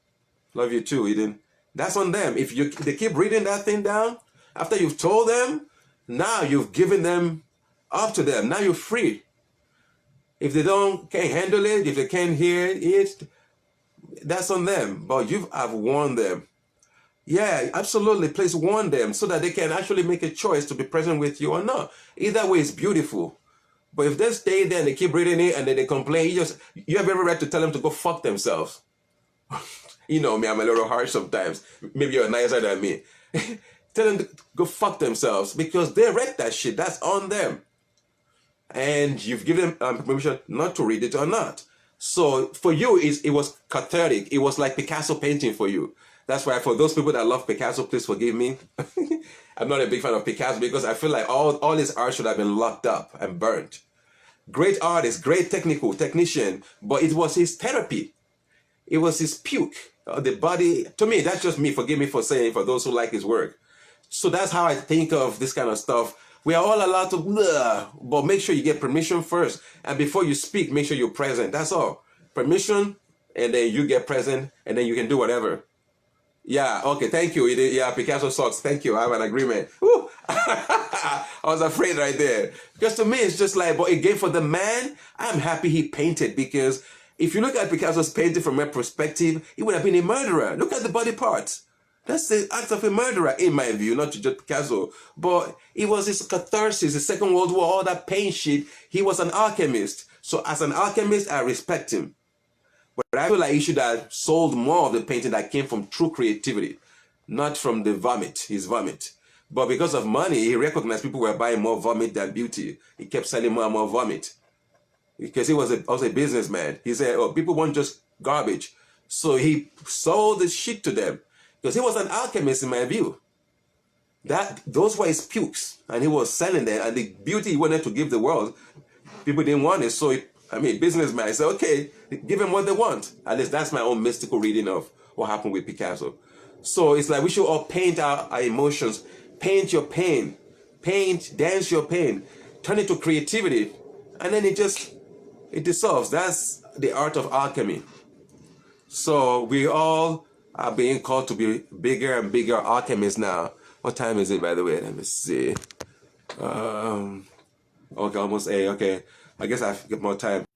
Love you too, Eden. That's on them. If they keep reading that thing down, after you've told them, now you've given them up to them. Now you're free. If they can't handle it, if they can't hear it, that's on them. But I've warned them. Yeah, absolutely. Please warn them so that they can actually make a choice to be present with you or not. Either way is beautiful. But if they stay there and they keep reading it and then they complain, you have every right to tell them to go fuck themselves. You know me, I'm a little harsh sometimes. Maybe you're nicer than me. Tell them to go fuck themselves because they read that shit. That's on them. And you've given them permission not to read it or not. So for you, it was cathartic. It was like Picasso painting for you. That's why for those people that love Picasso, please forgive me. I'm not a big fan of Picasso because I feel like all his art should have been locked up and burnt. Great artist, great technician, but it was his therapy. It was his puke. The body, to me, that's just me. Forgive me for saying, for those who like his work. So that's how I think of this kind of stuff. We are all allowed to, but make sure you get permission first. And before you speak, make sure you're present. That's all. Permission, and then you get present, and then you can do whatever. Yeah, okay, thank you. Yeah, Picasso sucks. Thank you. I have an agreement. Woo. I was afraid right there. Because to me, it's just like, but again, for the man, I'm happy he painted because if you look at Picasso's painting from my perspective, he would have been a murderer. Look at the body parts. That's the act of a murderer, in my view, not to judge Picasso. But it was his catharsis, the Second World War, all that pain shit. He was an alchemist. So as an alchemist, I respect him. But I feel like he should have sold more of the painting that came from true creativity, not from the vomit, his vomit. But because of money, he recognized people were buying more vomit than beauty. He kept selling more and more vomit. Because he was also a businessman. He said, oh, people want just garbage. So he sold the shit to them. Because he was an alchemist in my view. Those were his pukes. And he was selling them. And the beauty he wanted to give the world, people didn't want it. So businessman, I said, okay, give them what they want. At least that's my own mystical reading of what happened with Picasso. So it's like we should all paint our emotions. Paint your pain. Dance your pain. Turn it to creativity. And then it dissolves. That's the art of alchemy. So we all are being called to be bigger and bigger alchemists now. What time is it, by the way? Let me see. Okay, almost 8. Okay. I guess I have more time.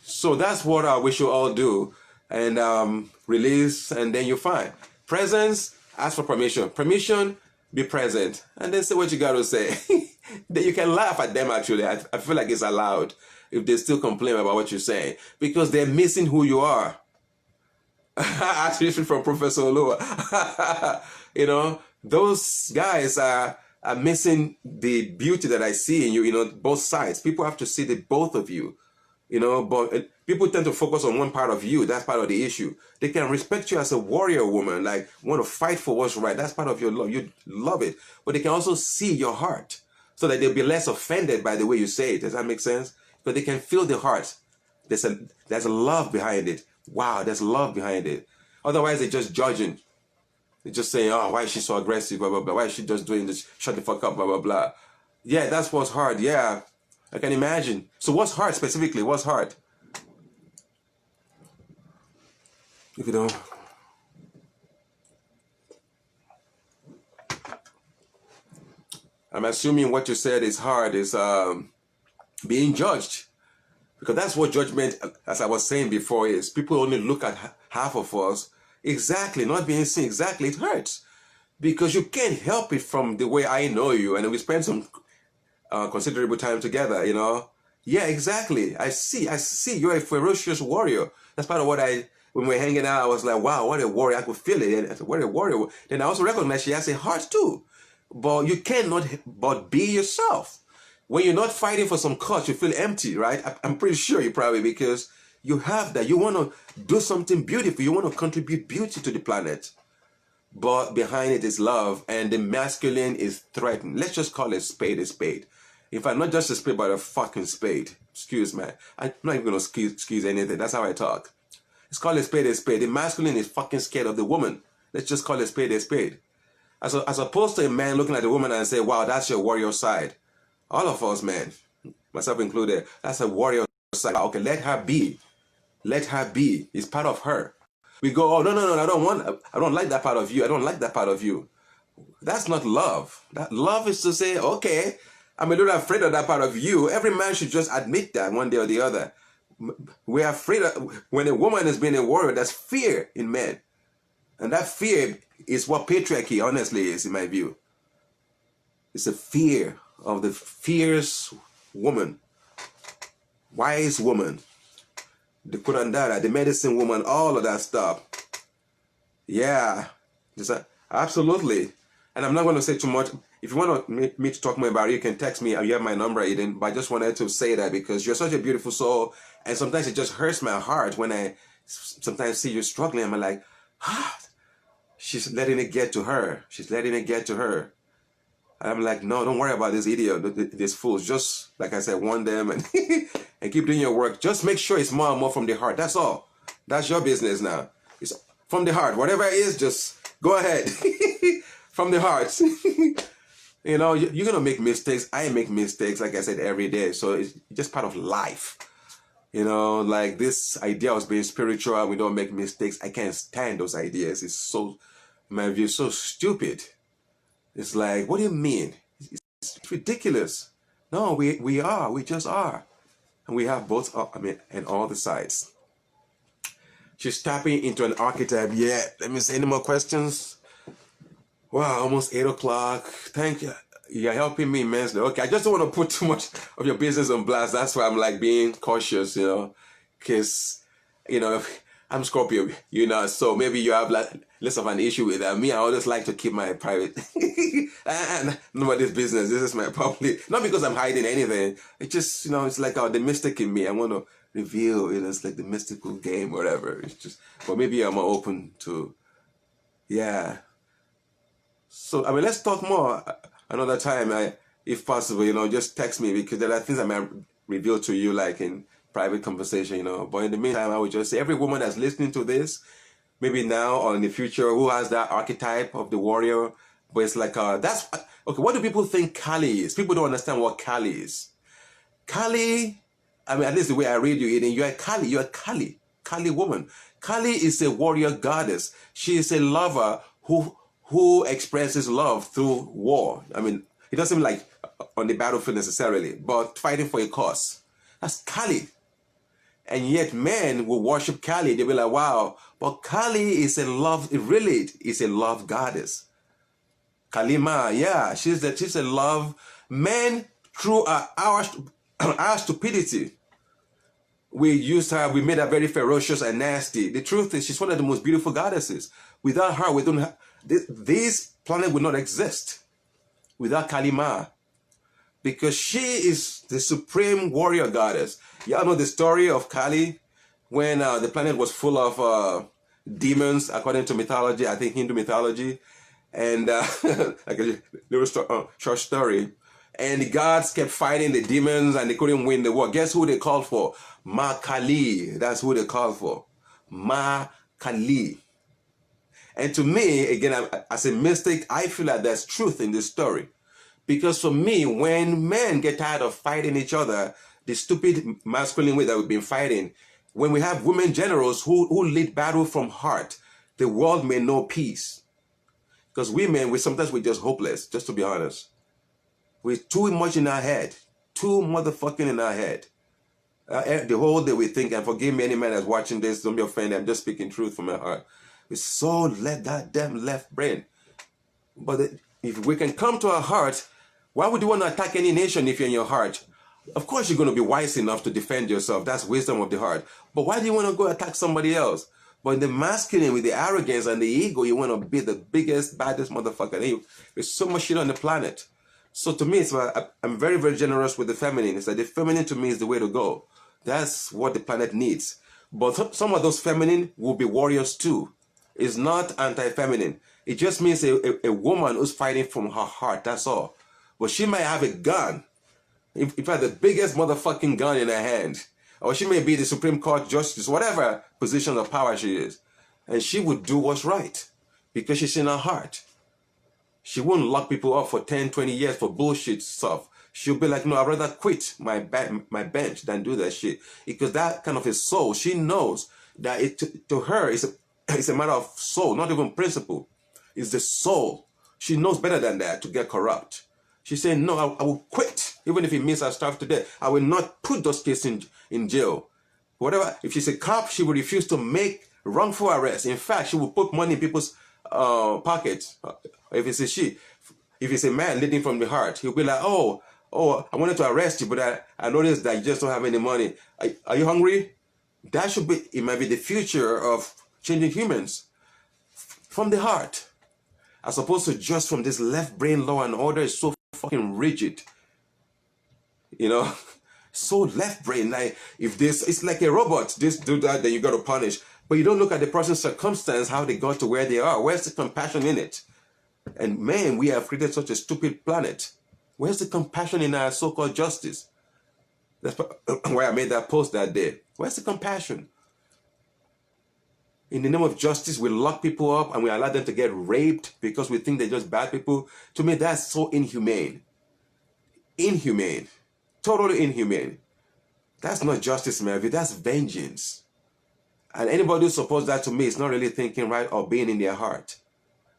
So that's what we should all do. And release, and then you're fine. Presence, ask for permission. Permission, be present. And then say what you got to say. Then you can laugh at them, actually. I feel like it's allowed if they still complain about what you're saying. Because they're missing who you are. Actually, from Professor Olua. Those guys are missing the beauty that I see in you, both sides. People have to see the both of you, but people tend to focus on one part of you. That's part of the issue. They can respect you as a warrior woman, like want to fight for what's right. That's part of your love. You love it. But they can also see your heart so that they'll be less offended by the way you say it. Does that make sense? But they can feel the heart. There's a love behind it. Wow, there's love behind it. Otherwise, they're just judging. They're just saying, oh, why is she so aggressive, blah, blah, blah. Why is she just doing this? Shut the fuck up, blah, blah, blah. Yeah, that's what's hard. Yeah, I can imagine. So what's hard specifically? What's hard? If you don't... I'm assuming what you said is hard is being judged. Because that's what judgment, as I was saying before, is. People only look at half of us. Exactly, not being seen. Exactly, it hurts. Because you can't help it from the way I know you. And we spend some considerable time together, Yeah, exactly. I see. You're a ferocious warrior. That's part of what when we were hanging out, I was like, wow, what a warrior. I could feel it. And I said, what a warrior. Then I also recognized she has a heart too. But you cannot but be yourself. When you're not fighting for some cause, you feel empty, right? I'm pretty sure you probably, because You have that. You want to do something beautiful. You want to contribute beauty to the planet. But behind it is love, and the masculine is threatened. Let's just call it spade a spade. In fact, not just a spade, but a fucking spade. Excuse me. I'm not even going to excuse anything. That's how I talk. Let's call it spade a spade. The masculine is fucking scared of the woman. Let's just call it spade a spade. As opposed to a man looking at the woman and say, wow, that's your warrior side. All of us, man, myself included, that's a warrior side. Okay, let her be. Let her be. It's part of her. We go, oh, no, I don't like that part of you. I don't like that part of you. That's not love. That love is to say, okay, I'm a little afraid of that part of you. Every man should just admit that one day or the other. We're afraid of, when a woman is being a warrior, that's fear in men. And that fear is what patriarchy honestly is, in my view. It's a fear of the fierce woman, wise woman, the curandara, the medicine woman, all of that stuff. Yeah, absolutely. And I'm not going to say too much. If you want me to talk more about it, you can text me. You have my number, Eden. But I just wanted to say that because you're such a beautiful soul. And sometimes it just hurts my heart when I sometimes see you struggling. I'm like, ah, she's letting it get to her. She's letting it get to her. And I'm like, no, don't worry about this idiot, this fool. Just, like I said, warn them and, and keep doing your work. Just make sure it's more and more from the heart. That's all. That's your business now. It's from the heart. Whatever it is, just go ahead. From the heart. You know, you're going to make mistakes. I make mistakes, like I said, every day. So it's just part of life. You know, like this idea of being spiritual, we don't make mistakes. I can't stand those ideas. It's so, in my view, so stupid. It's like, what do you mean? It's ridiculous. No, we just are. And we have both, and all the sides. She's tapping into an archetype. Yeah, let me see, any more questions? Wow, almost 8 o'clock. Thank you. You're helping me immensely. Okay, I just don't want to put too much of your business on blast. That's why I'm like being cautious, you know, because, you know, I'm Scorpio, you know, so maybe you have like less of an issue with that. Me, I always like to keep my private, and nobody's business. This is my public, not because I'm hiding anything. It's just, you know, it's like the mystic in me. I want to reveal, you know, it's like the mystical game, whatever. It's just, but maybe I'm more open to, yeah. So, I mean, let's talk more another time, if possible, you know, just text me because there are things I might reveal to you like in private conversation, you know. But in the meantime, I would just say every woman that's listening to this, maybe now or in the future, who has that archetype of the warrior, but it's like, that's, okay, what do people think Kali is? People don't understand what Kali is. Kali, I mean, at least the way I read you, Eden, you're a Kali woman. Kali is a warrior goddess. She is a lover who expresses love through war. I mean, it doesn't mean like on the battlefield necessarily, but fighting for a cause. That's Kali. And yet men will worship Kali. They'll be like, wow, but Kali is a love, it really is a love goddess. Kalima, yeah, she's a love. Men, through our stupidity, we used her, we made her very ferocious and nasty. The truth is, she's one of the most beautiful goddesses. Without her, we don't have, this planet would not exist without Kalima, because she is the supreme warrior goddess. Y'all know the story of Kali when the planet was full of demons, according to mythology, I think Hindu mythology, and like a little short story. And the gods kept fighting the demons and they couldn't win the war. Guess who they called for? Ma Kali. That's who they called for. Ma Kali. And to me, again, as a mystic, I feel like there's truth in this story. Because for me, when men get tired of fighting each other, the stupid masculine way that we've been fighting, when we have women generals who lead battle from heart, the world may know peace. Because women, sometimes we're just hopeless, just to be honest. We're too much in our head. Too motherfucking in our head. The whole day we think, and forgive me any man that's watching this, don't be offended, I'm just speaking truth from my heart. We so let that damn left brain. But if we can come to our heart, why would you want to attack any nation if you're in your heart? Of course you're going to be wise enough to defend yourself. That's wisdom of the heart. But why do you want to go attack somebody else? But in the masculine, with the arrogance and the ego, you want to be the biggest, baddest motherfucker. There's so much shit on the planet. So to me, I'm very, very generous with the feminine. It's like the feminine to me is the way to go. That's what the planet needs. But some of those feminine will be warriors too. It's not anti-feminine. It just means a woman who's fighting from her heart, that's all. But she might have a gun. In fact, the biggest motherfucking gun in her hand. Or she may be the Supreme Court Justice, whatever position of power she is. And she would do what's right. Because she's in her heart. She won't lock people up for 10, 20 years for bullshit stuff. She'll be like, no, I'd rather quit my bench than do that shit. Because that kind of a soul, she knows that to her, it's a matter of soul, not even principle. It's the soul. She knows better than that to get corrupt. She's saying, no, I will quit. Even if it means I starve to death. I will not put those kids in jail. Whatever. If she's a cop, she will refuse to make wrongful arrests. In fact, she will put money in people's pockets. If it's a she, if it's a man leading from the heart, he'll be like, oh, I wanted to arrest you, but I noticed that you just don't have any money. Are you hungry? That should be, it might be the future of changing humans from the heart. As opposed to just from this left brain law and order is so fucking rigid. You know, so left brain. Like if this, it's like a robot. This do that, then you got to punish. But you don't look at the person's circumstance, how they got to where they are. Where's the compassion in it? And man, we have created such a stupid planet. Where's the compassion in our so-called justice? That's why I made that post that day. Where's the compassion? In the name of justice, we lock people up and we allow them to get raped because we think they're just bad people. To me, that's so inhumane. Inhumane. Totally inhumane. That's not justice, Mary. That's vengeance. And anybody who supports that, to me, is not really thinking right or being in their heart.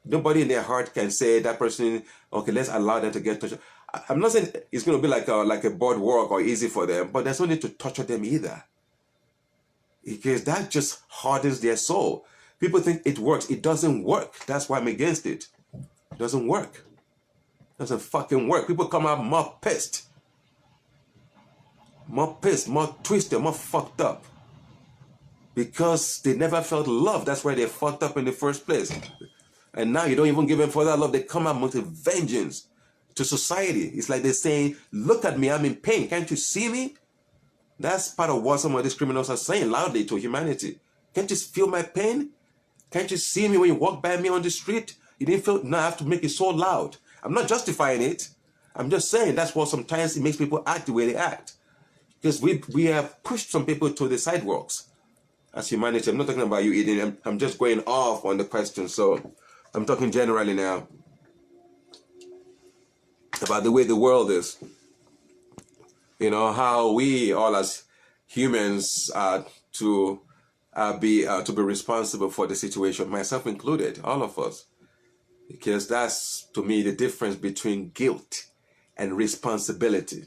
Nobody in their heart can say that person, okay, let's allow them to get tortured. I'm not saying it's going to be like a boardwalk or easy for them, but there's no need to torture them either. Because that just hardens their soul. People think it works. It doesn't work. That's why I'm against it. It doesn't work. It doesn't fucking work. People come out more pissed. More pissed, more twisted, more fucked up. Because they never felt love. That's why they fucked up in the first place. And now you don't even give them further love. They come out with a vengeance to society. It's like they're saying, look at me, I'm in pain. Can't you see me? That's part of what some of these criminals are saying loudly to humanity. Can't you feel my pain? Can't you see me when you walk by me on the street? You didn't feel, no, I have to make it so loud. I'm not justifying it. I'm just saying that's what sometimes it makes people act the way they act. Because we have pushed some people to the sidewalks as humanity. I'm not talking about you, Eden. I'm just going off on the question. So I'm talking generally now about the way the world is. You know, how we all as humans are to be responsible for the situation, myself included, all of us. Because that's, to me, the difference between guilt and responsibility.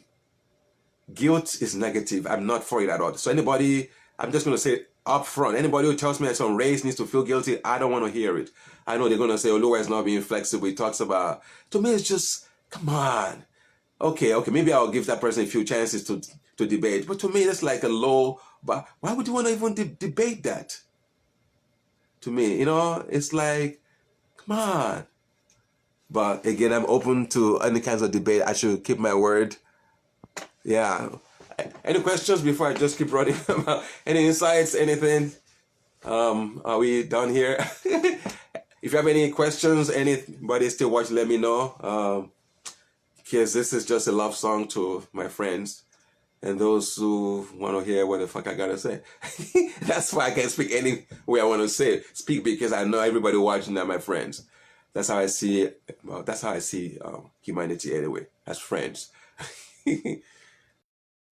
Guilt is negative. I'm not for it at all. So anybody, I'm just going to say up front, anybody who tells me that some race needs to feel guilty, I don't want to hear it. I know they're going to say, oh, Lua is not being flexible. He talks about, to me, it's just, come on. Okay, maybe I'll give that person a few chances to debate. But to me, it's like a low, but why would you want to even debate that? To me, you know, it's like, come on. But again, I'm open to any kinds of debate. I should keep my word. Yeah. Any questions before I just keep running? Any insights, anything? Are we done here? If you have any questions, anybody still watching, let me know. Because this is just a love song to my friends and those who want to hear what the fuck I gotta say. That's why I can't speak any way I want to say it. Speak because I know everybody watching are my friends. That's how I see it. Well, that's how I see humanity anyway, as friends.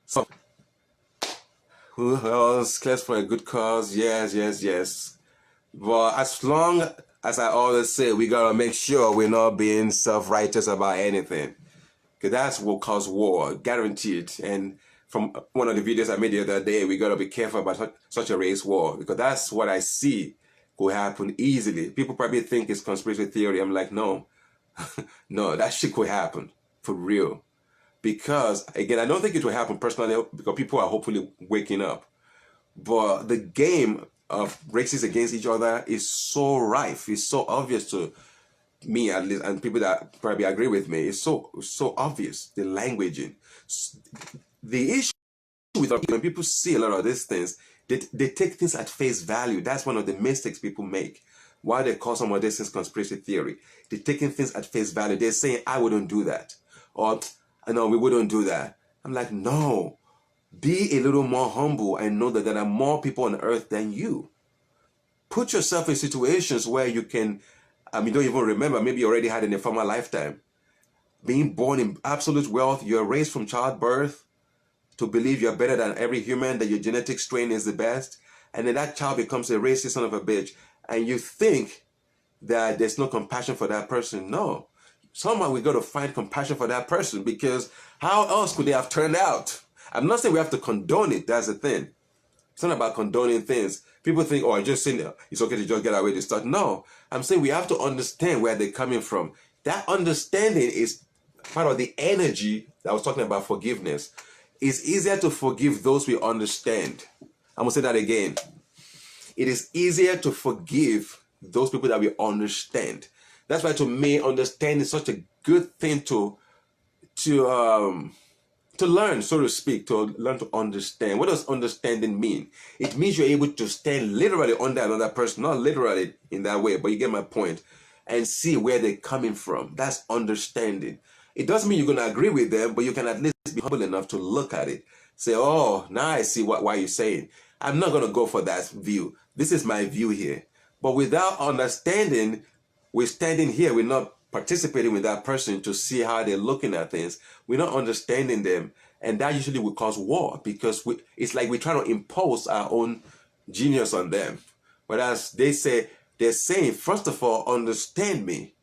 So, who else cares for a good cause? Yes. But as long as I always say, we gotta make sure we're not being self-righteous about anything. Because that's what cause war, guaranteed. And from one of the videos I made the other day, we gotta be careful about such a race war. Because that's what I see could happen easily. People probably think it's conspiracy theory. I'm like, no. No, that shit could happen. For real. Because, again, I don't think it will happen personally because people are hopefully waking up. But the game of races against each other is so rife. It's so obvious to me, at least, and people that probably agree with me. It's so obvious, the languaging. The issue with when people see a lot of these things, They take things at face value. That's one of the mistakes people make. Why they call some of this is conspiracy theory. They're taking things at face value. They're saying, I wouldn't do that. Or, no, we wouldn't do that. I'm like, no. Be a little more humble and know that there are more people on earth than you. Put yourself in situations where you can, you don't even remember, maybe you already had in a former lifetime. Being born in absolute wealth, you're raised from childbirth to believe you're better than every human, that your genetic strain is the best. And then that child becomes a racist son of a bitch. And you think that there's no compassion for that person. No. Somehow we got to find compassion for that person, because how else could they have turned out? I'm not saying we have to condone it. That's the thing. It's not about condoning things. People think, oh, I'm just saying it's okay to just get away with stuff. No, I'm saying we have to understand where they're coming from. That understanding is part of the energy that I was talking about forgiveness. It's easier to forgive those we understand. I'm going to say that again. It is easier to forgive those people that we understand. That's why, to me, understanding is such a good thing to learn, so to speak, to learn to understand. What does understanding mean? It means you're able to stand literally under another person, not literally in that way, but you get my point, and see where they're coming from. That's understanding. It doesn't mean you're going to agree with them, but you can at least be humble enough to look at it. Say, oh, now I see why you're saying. I'm not going to go for that view. This is my view here. But without understanding, we're standing here, we're not participating with that person to see how they're looking at things. We're not understanding them. And that usually will cause war, because it's like we're trying to impose our own genius on them. But as they're saying, first of all, understand me.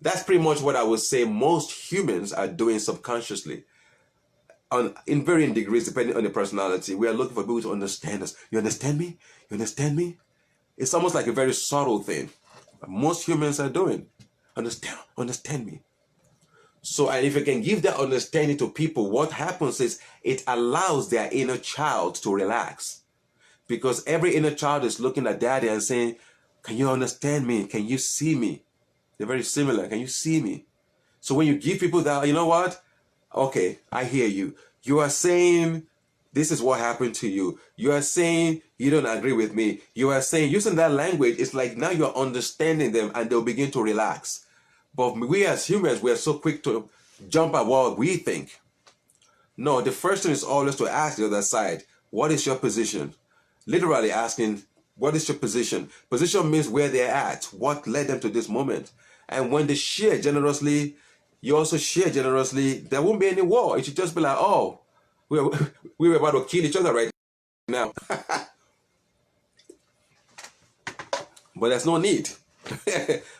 That's pretty much what I would say most humans are doing subconsciously. In varying degrees, depending on the personality. We are looking for people to understand us. You understand me? You understand me? It's almost like a very subtle thing. Most humans are doing. Understand me. So, and if you can give that understanding to people, what happens is it allows their inner child to relax. Because every inner child is looking at daddy and saying, can you understand me? Can you see me? They're very similar. Can you see me? So when you give people that, you know what? Okay, I hear you. You are saying this is what happened to you. You are saying you don't agree with me. You are saying, using that language, it's like now you're understanding them and they'll begin to relax. But we as humans, we are so quick to jump at what we think. No, the first thing is always to ask the other side, what is your position? Literally asking, what is your position? Position means where they're at. What led them to this moment? And when they share generously, you also share generously, there won't be any war. It should just be like, oh, we were about to kill each other right now. But there's no need.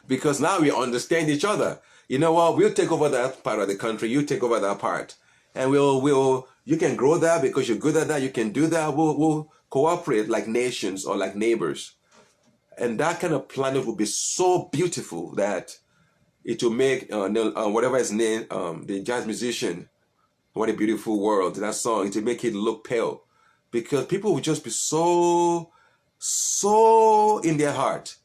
Because now we understand each other. You know what? We'll take over that part of the country. You take over that part. And you can grow that because you're good at that. You can do that. We'll cooperate like nations or like neighbors. And that kind of planet will be so beautiful that it will make, whatever his name, the jazz musician, What a Beautiful World, that song, it will make it look pale. Because people will just be so in their heart,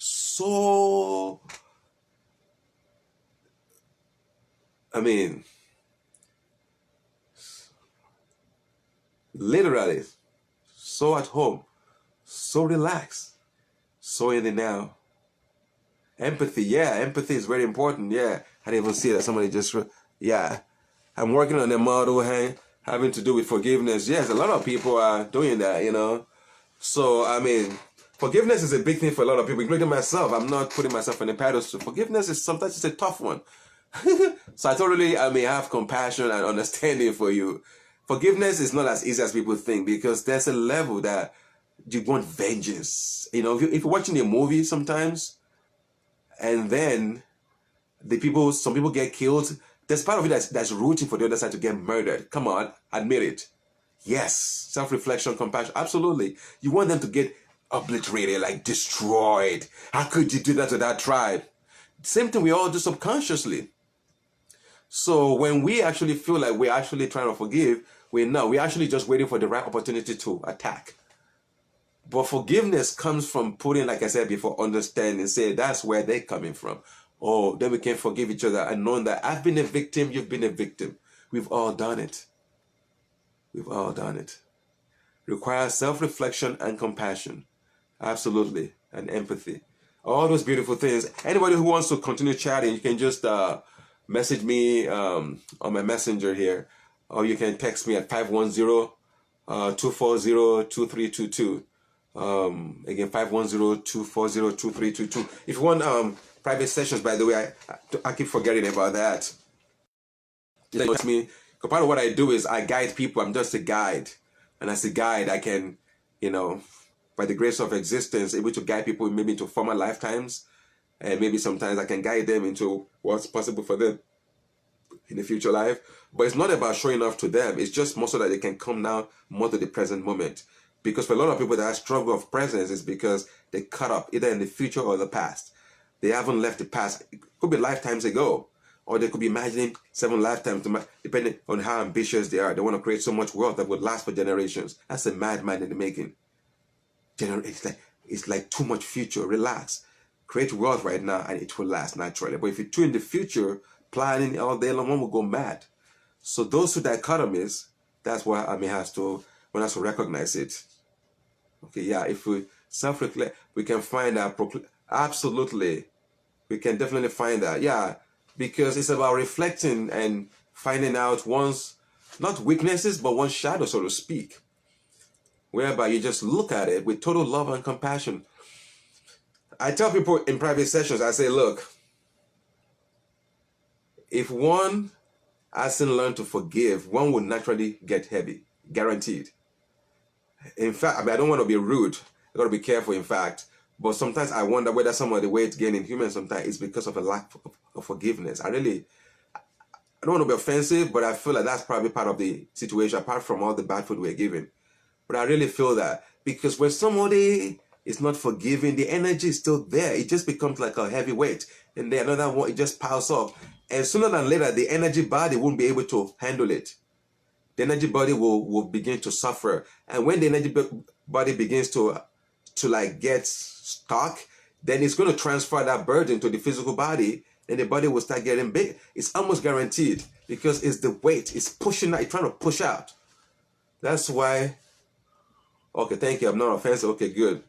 literally, so at home, so relaxed, so in the now. Empathy is very important. Yeah, I didn't even see that. Somebody just, yeah. I'm working on a model having to do with forgiveness. Yes, a lot of people are doing that, So, forgiveness is a big thing for a lot of people, including myself. I'm not putting myself on a pedestal. Forgiveness is sometimes it's a tough one. So I totally, have compassion and understanding for you. Forgiveness is not as easy as people think, because there's a level that you want vengeance. If you're watching a movie sometimes, and then some people get killed, there's part of it that's rooting for the other side to get murdered. Come on, admit it. Yes, self-reflection, compassion, absolutely. You want them to get obliterated, like destroyed. How could you do that to that tribe? Same thing we all do subconsciously. So when we actually feel like we're actually trying to forgive, we're actually just waiting for the right opportunity to attack. But forgiveness comes from putting, like I said before, understanding, say that's where they're coming from. Oh, then we can forgive each other and knowing that I've been a victim, you've been a victim. We've all done it. We've all done it. requires self-reflection and compassion. Absolutely. And empathy. All those beautiful things. Anybody who wants to continue chatting, you can just message me on my messenger here, or you can text me at 510-240-2322. Again, 510-240-2322. If you want private sessions, by the way, I keep forgetting about that. It's me. Part of what I do is I guide people. I'm just a guide. And as a guide, I can, by the grace of existence, able to guide people maybe into former lifetimes. And maybe sometimes I can guide them into what's possible for them in the future life. But it's not about showing off to them. It's just more so that they can come now more to the present moment. Because for a lot of people that struggle of presence is because they caught up either in the future or the past. They haven't left the past. It could be lifetimes ago. Or they could be imagining 7 lifetimes, depending on how ambitious they are. They want to create so much wealth that would last for generations. That's a madman in the making. It's like too much future. Relax. Create wealth right now and it will last naturally. But if you're too in the future, planning all day long, one will go mad. So those two dichotomies, that's why one has to recognize it. Okay, yeah, if we self-reflect, we can find out, absolutely, we can definitely find that, yeah, because it's about reflecting and finding out one's, not weaknesses, but one's shadow, so to speak, whereby you just look at it with total love and compassion. I tell people in private sessions, I say, look, if one hasn't learned to forgive, one will naturally get heavy, guaranteed. In fact, I don't want to be rude. I got to be careful, in fact. But sometimes I wonder whether some of the weight gain in humans sometimes is because of a lack of forgiveness. I don't want to be offensive, but I feel like that's probably part of the situation, apart from all the bad food we're given. But I really feel that because when somebody is not forgiving, the energy is still there. It just becomes like a heavy weight. And then another one, it just piles up. And sooner than later, the energy body won't be able to handle it. The energy body will begin to suffer. And when the energy body begins to like get stuck, then it's going to transfer that burden to the physical body, and the body will start getting big. It's almost guaranteed because it's the weight. It's pushing out. It's trying to push out. That's why. Okay, thank you. I'm not offensive. Okay, good.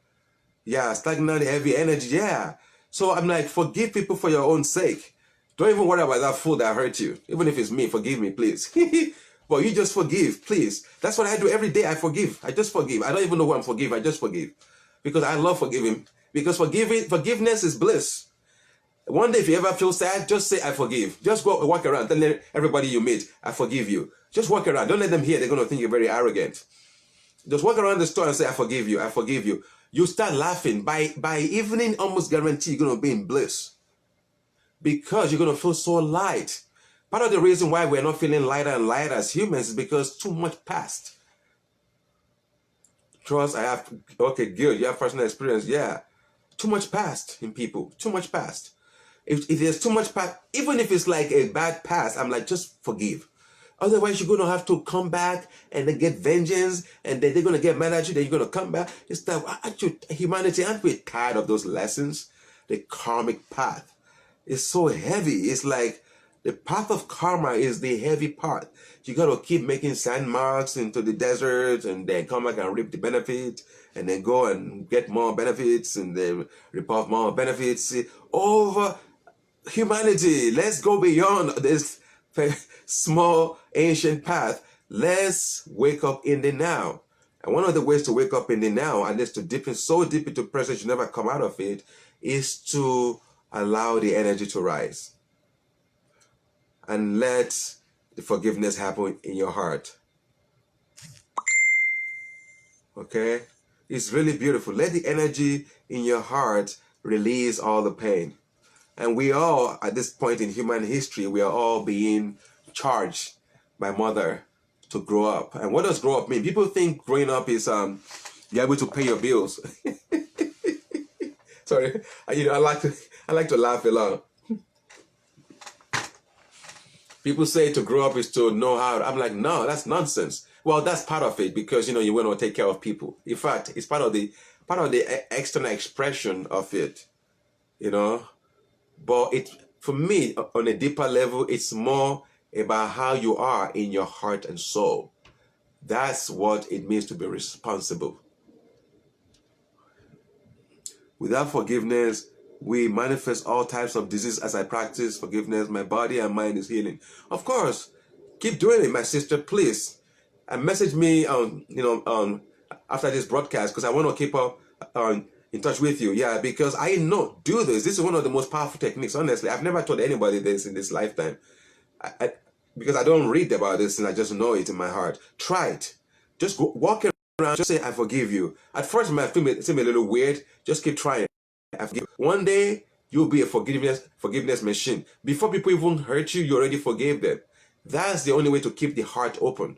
Yeah, stagnant, heavy energy. Yeah. So I'm like, forgive people for your own sake. Don't even worry about that food that hurt you. Even if it's me, forgive me, please. But you just forgive, please. That's what I do every day. I forgive. I just forgive. I don't even know who I'm forgiving. I just forgive. Because I love forgiving. Because forgiveness is bliss. One day, if you ever feel sad, just say, I forgive. Just go walk around. Tell everybody you meet, I forgive you. Just walk around. Don't let them hear. They're going to think you're very arrogant. Just walk around the store and say, I forgive you. I forgive you. You start laughing. By evening, almost guarantee you're going to be in bliss. Because you're going to feel so light. Part of the reason why we're not feeling lighter and lighter as humans is because too much past. Trust, I have, okay, good, you have personal experience, yeah. Too much past in people, too much past. If there's too much past, even if it's like a bad past, I'm like, just forgive. Otherwise, you're going to have to come back and then get vengeance, and then they're going to get mad at you, then you're going to come back. It's that, humanity, aren't we tired of those lessons? The karmic path is so heavy. It's like, the path of karma is the heavy part. You got to keep making sand marks into the desert and then come back and reap the benefit and then go and get more benefits and then reap off more benefits over humanity. Let's go beyond this small ancient path. Let's wake up in the now. And one of the ways to wake up in the now, and is to dip in so deep into presence you never come out of it, is to allow the energy to rise. And let the forgiveness happen in your heart. Okay? It's really beautiful. Let the energy in your heart release all the pain. And we all, at this point in human history, we are all being charged by Mother to grow up. And what does grow up mean? People think growing up is you're able to pay your bills. Sorry, I like to laugh a lot. People say to grow up is to know how. I'm like, no, that's nonsense. Well, that's part of it because you want to take care of people. In fact, it's part of the external expression of it, But for me, on a deeper level, it's more about how you are in your heart and soul. That's what it means to be responsible. Without forgiveness, we manifest all types of disease. As I practice forgiveness, my body and mind is healing. Of course, keep doing it, my sister, please. And message me on, after this broadcast, because I want to keep up in touch with you. Yeah, because I know, do this. This is one of the most powerful techniques, honestly. I've never taught anybody this in this lifetime. Because I don't read about this and I just know it in my heart. Try it. Just go, walk around, just say, I forgive you. At first, it might seem a little weird. Just keep trying. I forgive you. One day, you'll be a forgiveness machine. Before people even hurt you, you already forgave them. That's the only way to keep the heart open.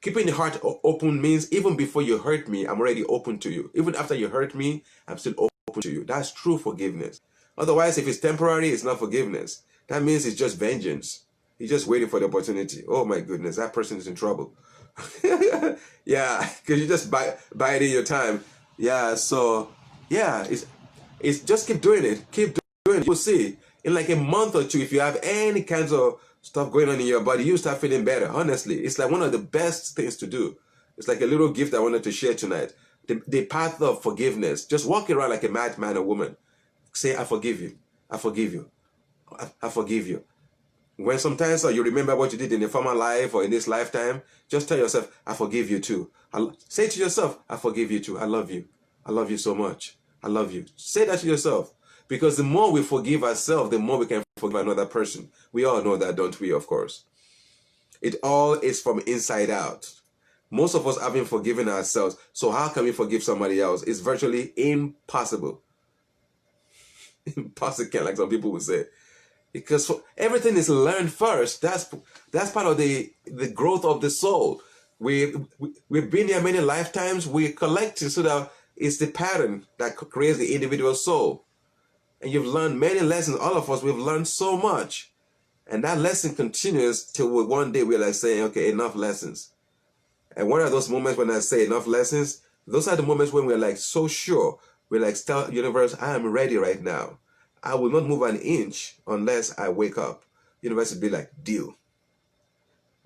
Keeping the heart open means even before you hurt me, I'm already open to you. Even after you hurt me, I'm still open to you. That's true forgiveness. Otherwise, if it's temporary, it's not forgiveness. That means it's just vengeance. He's just waiting for the opportunity. Oh my goodness, that person is in trouble. Yeah, because you just biding your time. Yeah, so yeah, it's just keep doing it. Keep doing it. You'll see in like a month or two, if you have any kinds of stuff going on in your body, you start feeling better. Honestly, it's like one of the best things to do. It's like a little gift I wanted to share tonight. The path of forgiveness. Just walk around like a madman or woman. Say, I forgive you. I forgive you. I forgive you. When sometimes you remember what you did in a former life or in this lifetime, just tell yourself, I forgive you too. Say to yourself, I forgive you too. I love you. I love you so much. I love you. Say that to yourself. Because the more we forgive ourselves, the more we can forgive another person. We all know that, don't we, of course? It all is from inside out. Most of us haven't forgiven ourselves. So how can we forgive somebody else? It's virtually impossible. Impossible, like some people would say. Because everything is learned first. That's part of the growth of the soul. We've been here many lifetimes. We collect it so that it's the pattern that creates the individual soul. And you've learned many lessons. All of us, we've learned so much. And that lesson continues till one day we're like saying, okay, enough lessons. And what are those moments when I say enough lessons? Those are the moments when we're like so sure. We're like, universe, I am ready right now. I will not move an inch unless I wake up. Universe will be like, deal.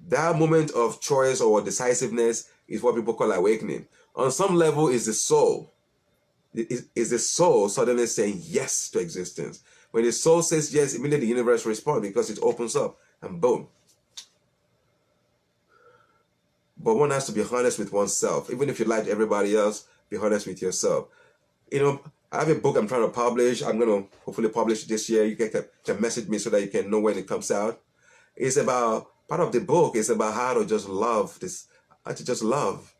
That moment of choice or decisiveness is what people call awakening. On some level, is the soul. Is the soul suddenly saying yes to existence. When the soul says yes, immediately the universe responds because it opens up and boom. But one has to be honest with oneself. Even if you like everybody else, be honest with yourself. I have a book I'm trying to publish. I'm going to hopefully publish this year. You can message me so that you can know when it comes out. It's about, part of the book is about how to just love how to just love.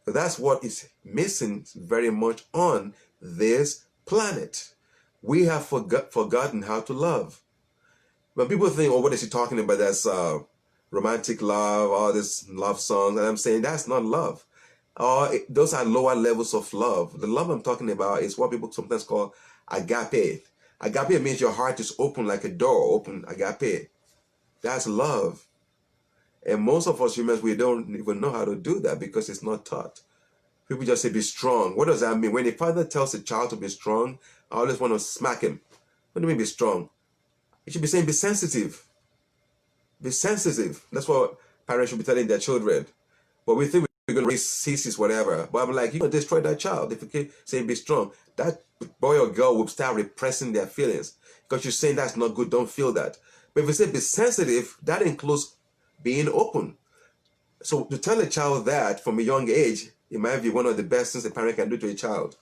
But that's what is missing very much on this planet. We have forgotten how to love. When people think, oh, what is he talking about? That's romantic love, all these love songs. And I'm saying that's not love. Those are lower levels of love. The love I'm talking about is what people sometimes call agape. Agape means your heart is open like a door, open agape. That's love. And most of us humans, we don't even know how to do that because it's not taught. People just say, be strong. What does that mean? When a father tells a child to be strong, I always want to smack him. What do you mean be strong? He should be saying be sensitive. Be sensitive. That's what parents should be telling their children. But we think we're going to raise ceases, whatever. But I'm like, you're going to destroy that child. If you keep saying be strong, that boy or girl will start repressing their feelings. Because you're saying that's not good, don't feel that. But if you say be sensitive, that includes being open. So to tell a child that from a young age, it might be one of the best things a parent can do to a child.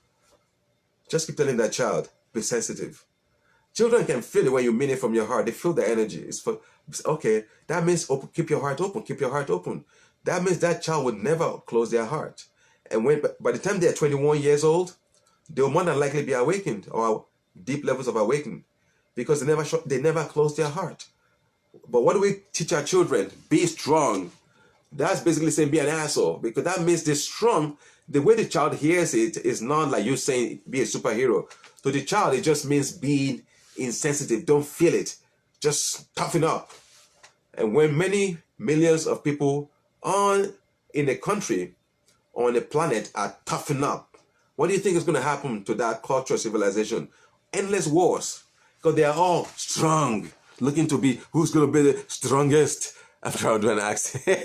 Just keep telling that child, be sensitive. Children can feel it when you mean it from your heart. They feel the energy. Okay, that means keep your heart open, keep your heart open. That means that child would never close their heart. And by the time they're 21 years old, they'll more than likely be awakened or deep levels of awakening because they never close their heart. But what do we teach our children? Be strong. That's basically saying be an asshole because that means they're strong. The way the child hears it is not like you saying be a superhero. To the child, it just means being insensitive. Don't feel it. Just toughen up. And when many millions of people in a country, on a planet are toughen up, what do you think is going to happen to that culture civilization? Endless wars. Because they are all strong, looking to be who's going to be the strongest. after I'm done asking.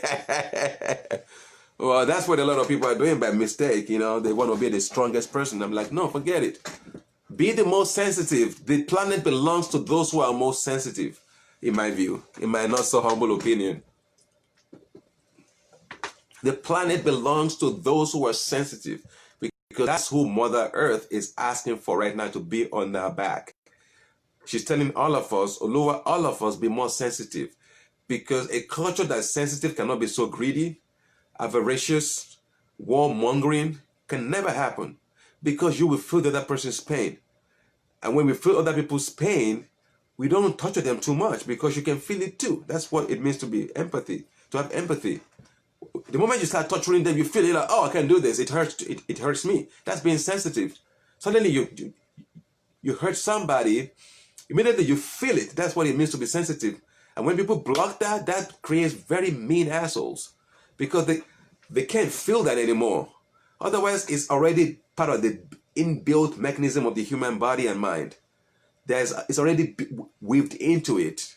Well, that's what a lot of people are doing by mistake. You know, they want to be the strongest person. I'm like, no, forget it. Be the most sensitive. The planet belongs to those who are most sensitive, in my view, in my not so humble opinion. The planet belongs to those who are sensitive, because that's who Mother Earth is asking for right now, to be on our back. She's telling all of us, Oluwa, all of us, be more sensitive, because a culture that's sensitive cannot be so greedy, avaricious, warmongering, can never happen, because you will feel the other person's pain. And when we feel other people's pain, we don't torture them too much, because you can feel it too. That's what it means to be empathy, to have empathy. The moment you start torturing them, you feel it like, oh, I can do this. It hurts. It hurts me. That's being sensitive. Suddenly you hurt somebody. Immediately you feel it. That's what it means to be sensitive. And when people block that, that creates very mean assholes, because they can't feel that anymore. Otherwise, it's already part of the inbuilt mechanism of the human body and mind. It's already weaved into it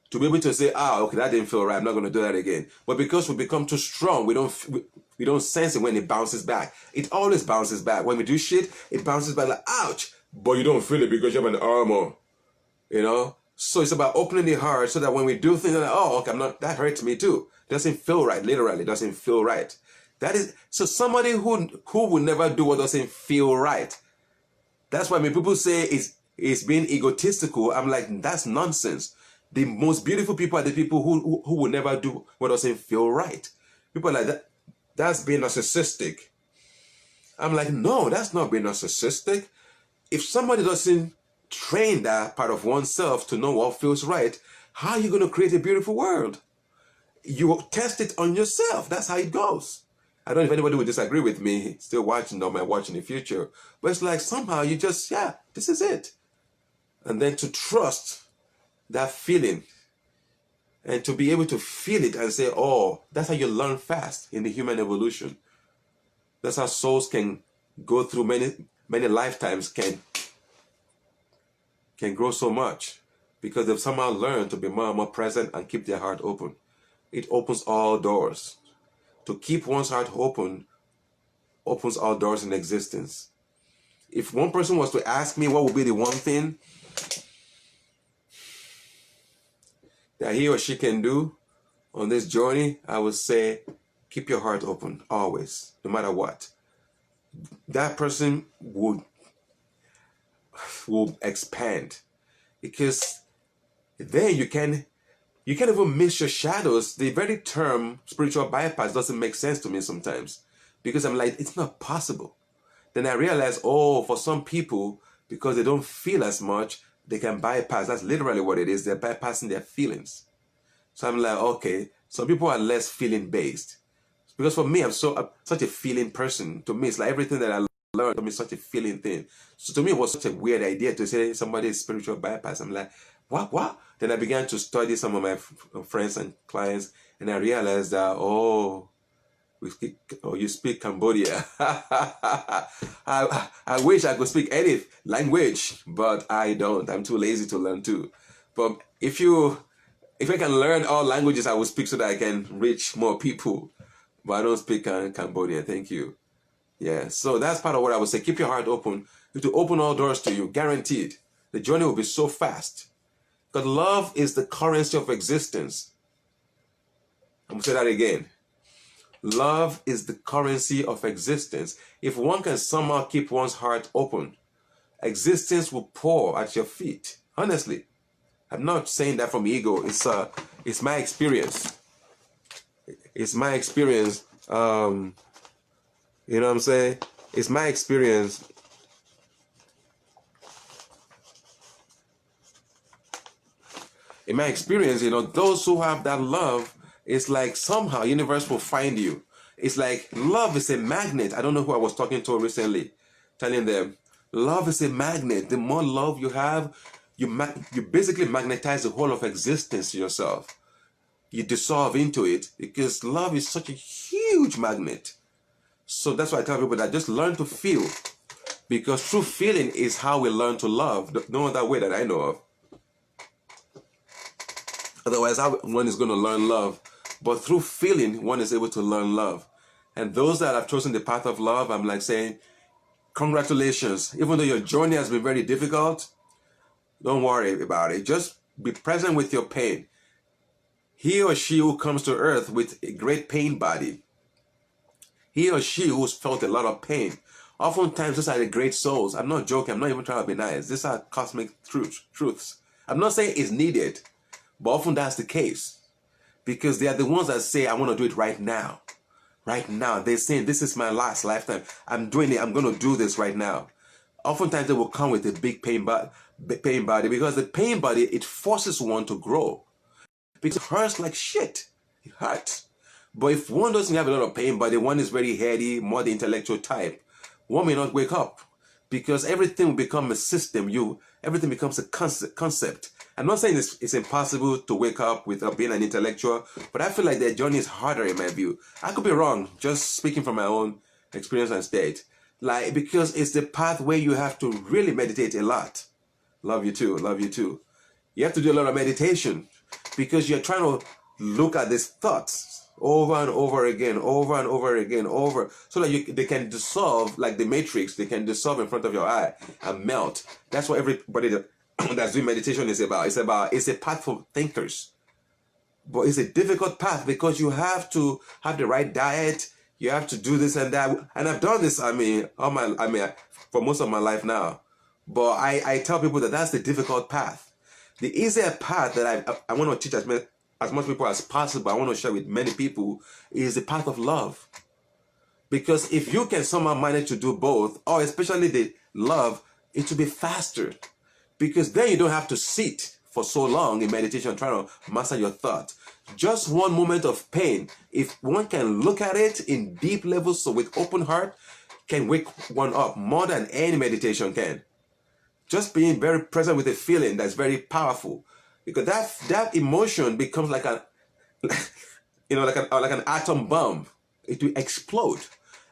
to be able to say, okay, that didn't feel right. I'm not going to do that again. But because we become too strong, we don't sense it when it bounces back. It always bounces back. When we do shit, it bounces back like, ouch. But you don't feel it because you have an armor. You know? So it's about opening the heart so that when we do things, like, oh, okay, that hurts me too. Doesn't feel right. Literally, doesn't feel right. That is, so somebody who will never do what doesn't feel right. That's why when people say it's being egotistical, I'm like, that's nonsense. The most beautiful people are the people who will never do what doesn't feel right. People are like that. That's being narcissistic. I'm like, no, that's not being narcissistic. If somebody doesn't train that part of oneself to know what feels right, how are you going to create a beautiful world? You test it on yourself. That's how it goes. I don't know if anybody would disagree with me, still watching or might watch in the future. But it's like somehow you just, yeah, this is it. And then to trust that feeling and to be able to feel it and say, oh, that's how you learn fast in the human evolution. That's how souls can go through many lifetimes, can grow so much, because they've somehow learned to be more and more present and keep their heart open. It opens all doors. To keep one's heart open opens all doors in existence. If one person was to ask me what would be the one thing that he or she can do on this journey, I would say, keep your heart open, always, no matter what. That person will expand, because then you can even miss your shadows. The very term spiritual bypass doesn't make sense to me sometimes, because I'm like, it's not possible. Then I realize, oh, for some people, because they don't feel as much, they can bypass. That's literally what it is. They're bypassing their feelings. So I'm like, okay, some people are less feeling based. Because for me, I'm such a feeling person. To me, it's like everything that I learned, to me, such a feeling thing. So to me, it was such a weird idea to say somebody is spiritual bypass. I'm like, what? Then I began to study some of my friends and clients, and I realized that, you speak Cambodia. I wish I could speak any language, but I don't. I'm too lazy to learn too. But if I can learn all languages, I will speak so that I can reach more people. But I don't speak Cambodian. Thank you. Yeah, so that's part of what I would say. Keep your heart open. It will open all doors to you, guaranteed. The journey will be so fast. Because love is the currency of existence. I'm going to say that again. Love is the currency of existence. If one can somehow keep one's heart open, existence will pour at your feet. Honestly. I'm not saying that from ego. It's my experience. It's my experience. You know what I'm saying? It's my experience. In my experience, those who have that love, it's like somehow universe will find you. It's like love is a magnet. I don't know who I was talking to recently, telling them, love is a magnet. The more love you have, you basically magnetize the whole of existence to yourself. You dissolve into it, because love is such a huge magnet. So that's why I tell people that just learn to feel, because true feeling is how we learn to love. No other way that I know of. Otherwise, how one is going to learn love? But through feeling, one is able to learn love. And those that have chosen the path of love, I'm like saying, congratulations. Even though your journey has been very difficult, don't worry about it. Just be present with your pain. He or she who comes to earth with a great pain body, he or she who's felt a lot of pain, oftentimes these are the great souls. I'm not joking. I'm not even trying to be nice. These are cosmic truths. I'm not saying it's needed, but often that's the case. Because they are the ones that say, I want to do it right now. Right now. They're saying, this is my last lifetime. I'm doing it. I'm going to do this right now. Oftentimes they will come with a big pain body, because the pain body, it forces one to grow. Because it hurts like shit. It hurts. But if one doesn't have a lot of pain body, one is very heady, more the intellectual type, one may not wake up. Because everything will become a system. Everything becomes a concept. I'm not saying it's impossible to wake up without being an intellectual, but I feel like their journey is harder in my view. I could be wrong, just speaking from my own experience and state. Like, because it's the path where you have to really meditate a lot. Love you too, love you too. You have to do a lot of meditation because you're trying to look at these thoughts over and over again, so that they can dissolve like the matrix. They can dissolve in front of your eye and melt. That's what everybody that's doing meditation is about. It's a path for thinkers, but it's a difficult path because you have to have the right diet. You have to do this and that, and I've done this. For most of my life now. But I tell people that that's the difficult path. The easier path that I want to teach as much people as possible, I want to share with many people, is the path of love. Because if you can somehow manage to do both, or especially the love, it will be faster. Because then you don't have to sit for so long in meditation trying to master your thoughts. Just one moment of pain, if one can look at it in deep levels, so with open heart, can wake one up more than any meditation can. Just being very present with a feeling that's very powerful, because that emotion becomes like like an atom bomb. It will explode,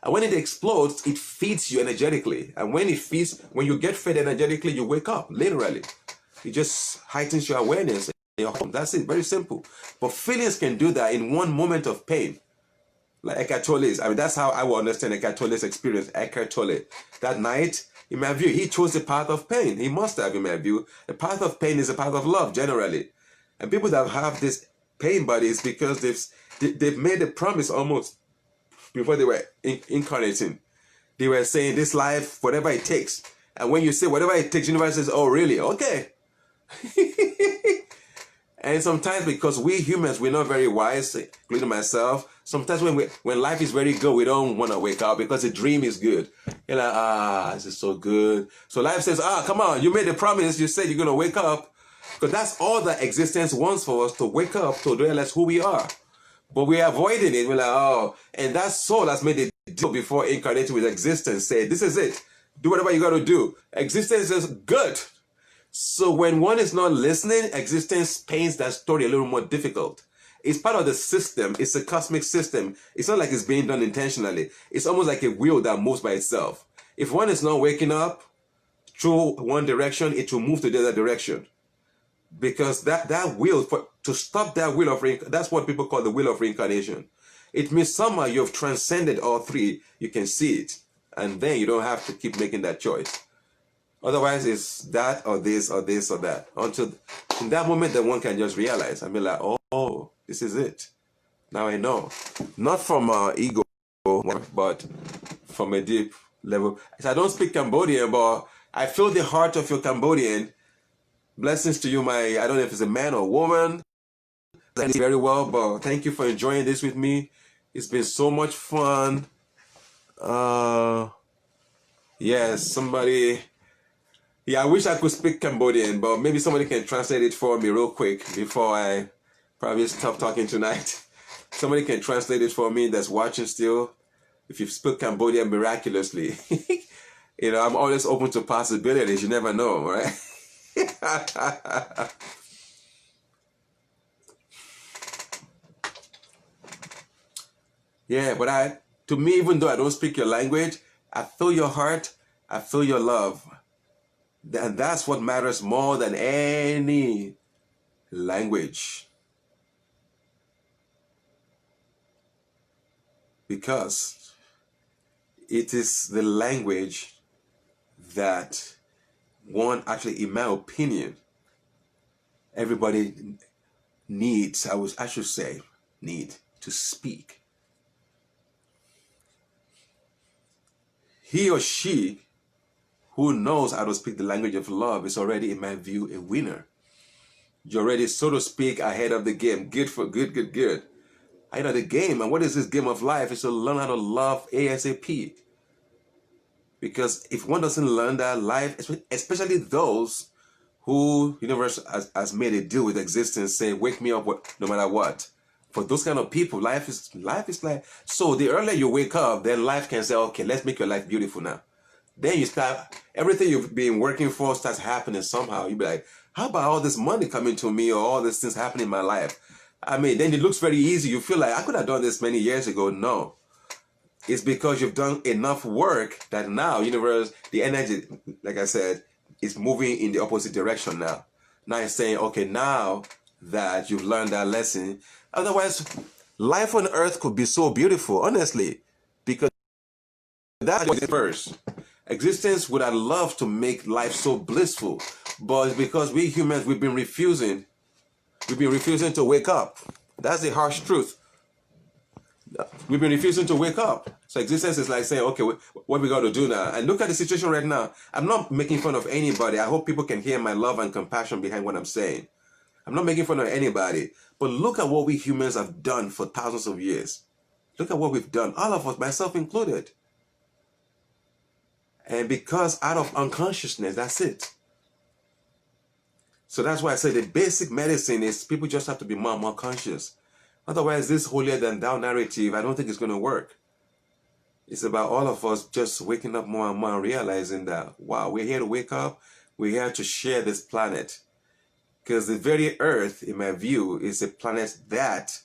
and when it explodes, it feeds you energetically. And when you get fed energetically, you wake up literally. It just heightens your awareness in your home. That's it. Very simple. But feelings can do that in one moment of pain. Like Eckhart Tolle's. That's how I will understand Eckhart Tolle's experience. Eckhart Tolle, that night, in my view, he chose the path of pain. He must have, in my view. The path of pain is a path of love, generally. And people that have this pain bodies, because they've made a promise almost before they were incarnating. They were saying, this life, whatever it takes. And when you say whatever it takes, the universe says, oh, really? Okay. And sometimes, because we humans, we're not very wise, including myself, sometimes when life is very good, we don't want to wake up because the dream is good. You're like, this is so good. So life says, come on, you made a promise, you said you're going to wake up. Because that's all that existence wants for us, to wake up, to realize who we are. But we're avoiding it. We're like, and that soul that's made a deal before incarnating with existence said, this is it. Do whatever you got to do. Existence is good. So when one is not listening, existence paints that story a little more difficult. It's part of the system. It's a cosmic system. It's not like it's being done intentionally. It's almost like a wheel that moves by itself. If one is not waking up through one direction, it will move to the other direction. Because that wheel, to stop that wheel of reincarnation, that's what people call the wheel of reincarnation. It means somehow you've transcended all three. You can see it. And then you don't have to keep making that choice. Otherwise, it's that or this or this or that. Until in that moment, then one can just realize and be like, oh, this is it. Now I know. Not from ego, but from a deep level. I don't speak Cambodian, but I feel the heart of your Cambodian. Blessings to you, I don't know if it's a man or woman. Very well, but thank you for enjoying this with me. It's been so much fun. Yes, somebody... Yeah, I wish I could speak Cambodian, but maybe somebody can translate it for me real quick before I probably stop talking tonight. Somebody can translate it for me that's watching still. If you speak Cambodian miraculously. I'm always open to possibilities. You never know, right? Yeah, but to me, even though I don't speak your language, I feel your heart, I feel your love. And that's what matters more than any language. because it is the language that one, actually, in my opinion, everybody needs, I should say, need to speak. He or she who knows how to speak the language of love is already, in my view, a winner. You're already, so to speak, ahead of the game. Good for good, good, good. Ahead of the game. And what is this game of life? Is to learn how to love ASAP. Because if one doesn't learn that, life, especially those who universe has made a deal with existence, say, wake me up no matter what. For those kind of people, life is like, so the earlier you wake up, then life can say, okay, let's make your life beautiful now. Then you start, everything you've been working for starts happening somehow. You'll be like, how about all this money coming to me, or all these things happening in my life? I mean, then it looks very easy. You feel like, I could have done this many years ago. No. It's because you've done enough work that now, universe, the energy, like I said, is moving in the opposite direction now. Now it's saying, okay, now that you've learned that lesson, otherwise, life on earth could be so beautiful, honestly, because that was first. Existence would have loved to make life so blissful, but it's because we humans, we've been refusing to wake up. That's the harsh truth. We've been refusing to wake up. So existence is like saying, okay, what we got to do now? And look at the situation right now. I'm not making fun of anybody. I hope people can hear my love and compassion behind what I'm saying. I'm not making fun of anybody. But look at what we humans have done for thousands of years. Look at what we've done. All of us, myself included. And because out of unconsciousness, that's it. So that's why I say the basic medicine is people just have to be more and more conscious. Otherwise, this holier than thou narrative, I don't think it's going to work. It's about all of us just waking up more and more and realizing that, wow, we're here to wake up. We're here to share this planet. Because the very earth, in my view, is a planet that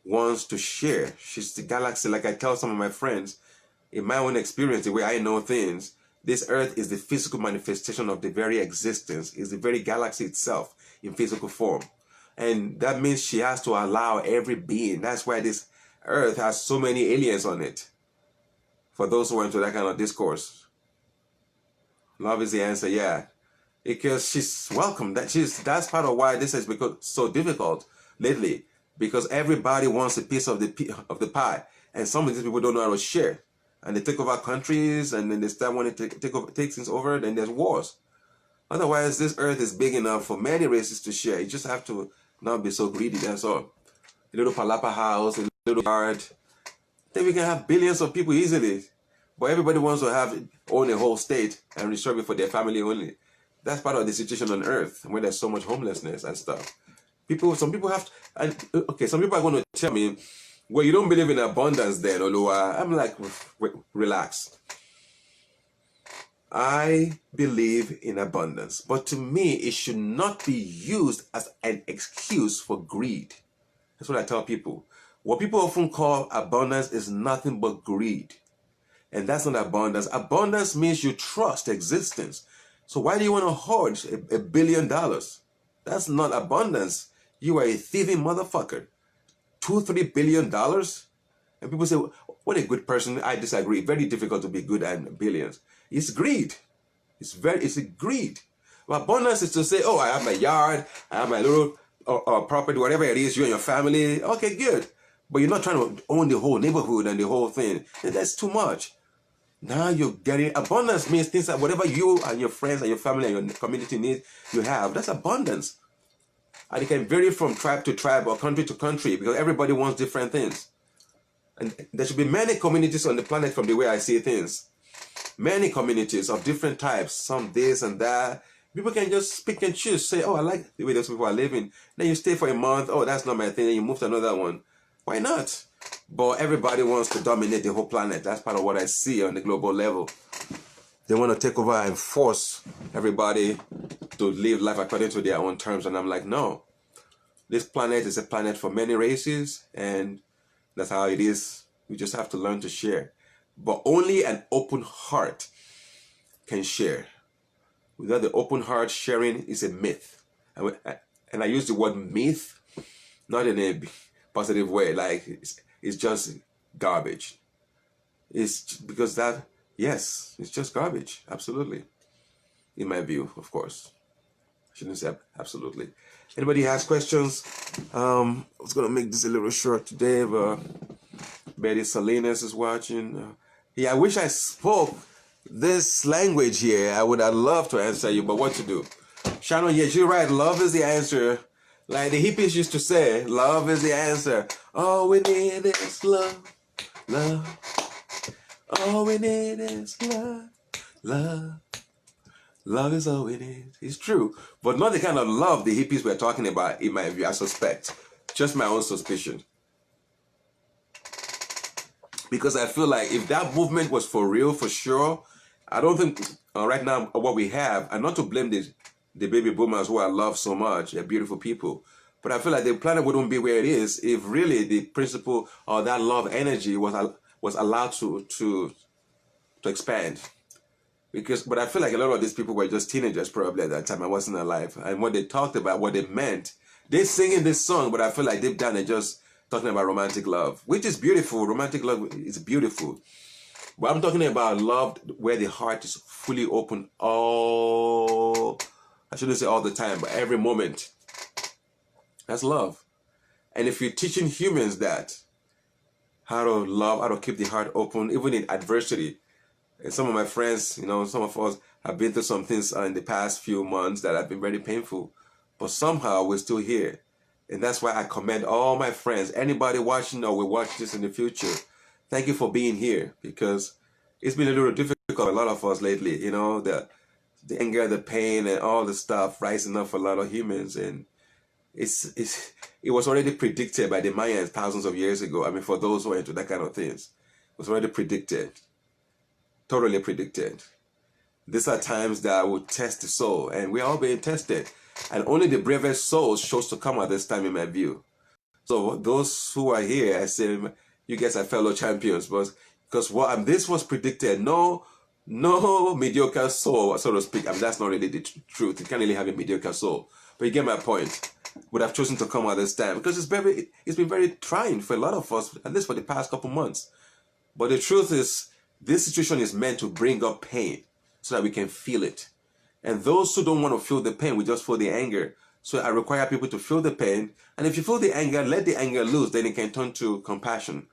wants to share. She's the galaxy, like I tell some of my friends, in my own experience, the way I know things, this earth is the physical manifestation of the very existence, is the very galaxy itself in physical form. And that means she has to allow every being. That's why this earth has so many aliens on it. For those who are into that kind of discourse. Love is the answer, yeah. Because she's welcome. That's part of why this has become so difficult lately. Because everybody wants a piece of the pie. And some of these people don't know how to share. And they take over countries, and then they start wanting to take things over, then there's wars. Otherwise, this earth is big enough for many races to share. You just have to not be so greedy, that's all. A little palapa house, a little yard. Then we can have billions of people easily. But everybody wants to own a whole state and reserve it for their family only. That's part of the situation on earth, where there's so much homelessness and stuff. Some people are going to tell me, well, you don't believe in abundance then, Oluwa. I'm like, relax. I believe in abundance, but to me, it should not be used as an excuse for greed. That's what I tell people. What people often call abundance is nothing but greed. And that's not abundance. Abundance means you trust existence. So why do you want to hoard $1 billion? That's not abundance. You are a thieving motherfucker. $2-3 billion? And people say, what a good person. I disagree. Very difficult to be good at billions. It's greed. It's a greed. Well, abundance is to say, oh, I have my yard, I have my little property, whatever it is, you and your family. Okay, good. But you're not trying to own the whole neighborhood and the whole thing. And that's too much. Now you're getting abundance means things that whatever you and your friends and your family and your community need, you have. That's abundance. And it can vary from tribe to tribe or country to country because everybody wants different things. And there should be many communities on the planet from the way I see things. Many communities of different types, some this and that. People can just pick and choose, say, oh, I like the way those people are living. Then you stay for a month, oh, that's not my thing, then you move to another one. Why not? But everybody wants to dominate the whole planet. That's part of what I see on the global level. They want to take over and force everybody to live life according to their own terms. And I'm like, no. This planet is a planet for many races, and that's how it is. We just have to learn to share. But only an open heart can share. Without the open heart, sharing is a myth. And I use the word myth, not in a positive way. Like, it's just garbage. It's because that, yes, it's just garbage. Absolutely. In my view, of course. I shouldn't say absolutely. Anybody has questions? I was going to make this a little short today, but Betty Salinas is watching. Yeah, I wish I spoke this language here. I would have loved to answer you, but what to do? Shannon, yes, you're right. Love is the answer. Like the hippies used to say, love is the answer. All we need is love, love. All we need is love, love. Love is all we need. It's true. But not the kind of love the hippies were talking about, in my view, I suspect. Just my own suspicion. Because I feel like if that movement was for real, for sure, I don't think right now what we have, and not to blame the baby boomers who I love so much, they're beautiful people, but I feel like the planet wouldn't be where it is if really the principle or that love energy was allowed to expand. But I feel like a lot of these people were just teenagers probably at that time. I wasn't alive. And what they talked about, what they meant, they sing in this song, but I feel like deep down they're just talking about romantic love, which is beautiful. Romantic love is beautiful. But I'm talking about love where the heart is fully open I shouldn't say all the time, but every moment. That's love. And if you're teaching humans that, how to love, how to keep the heart open, even in adversity, and some of my friends, some of us have been through some things in the past few months that have been very painful, but somehow we're still here. And that's why I commend all my friends, anybody watching or will watch this in the future. Thank you for being here, because it's been a little difficult for a lot of us lately, the anger, the pain, and all the stuff rising up for a lot of humans. And it was already predicted by the Mayans thousands of years ago. I mean, for those who are into that kind of things, it was already predicted. Totally predicted. These are times that will test the soul, and we're all being tested. And only the bravest souls chose to come at this time, in my view. So those who are here, I say, you guys are fellow champions, but because this was predicted. No mediocre soul, so to speak. I mean, that's not really the truth. You can't really have a mediocre soul. But you get my point. Would have chosen to come at this time because it's been very trying for a lot of us, at least for the past couple months. But the truth is, this situation is meant to bring up pain so that we can feel it. And those who don't want to feel the pain, we just feel the anger. So I require people to feel the pain. And if you feel the anger, let the anger loose. Then it can turn to compassion.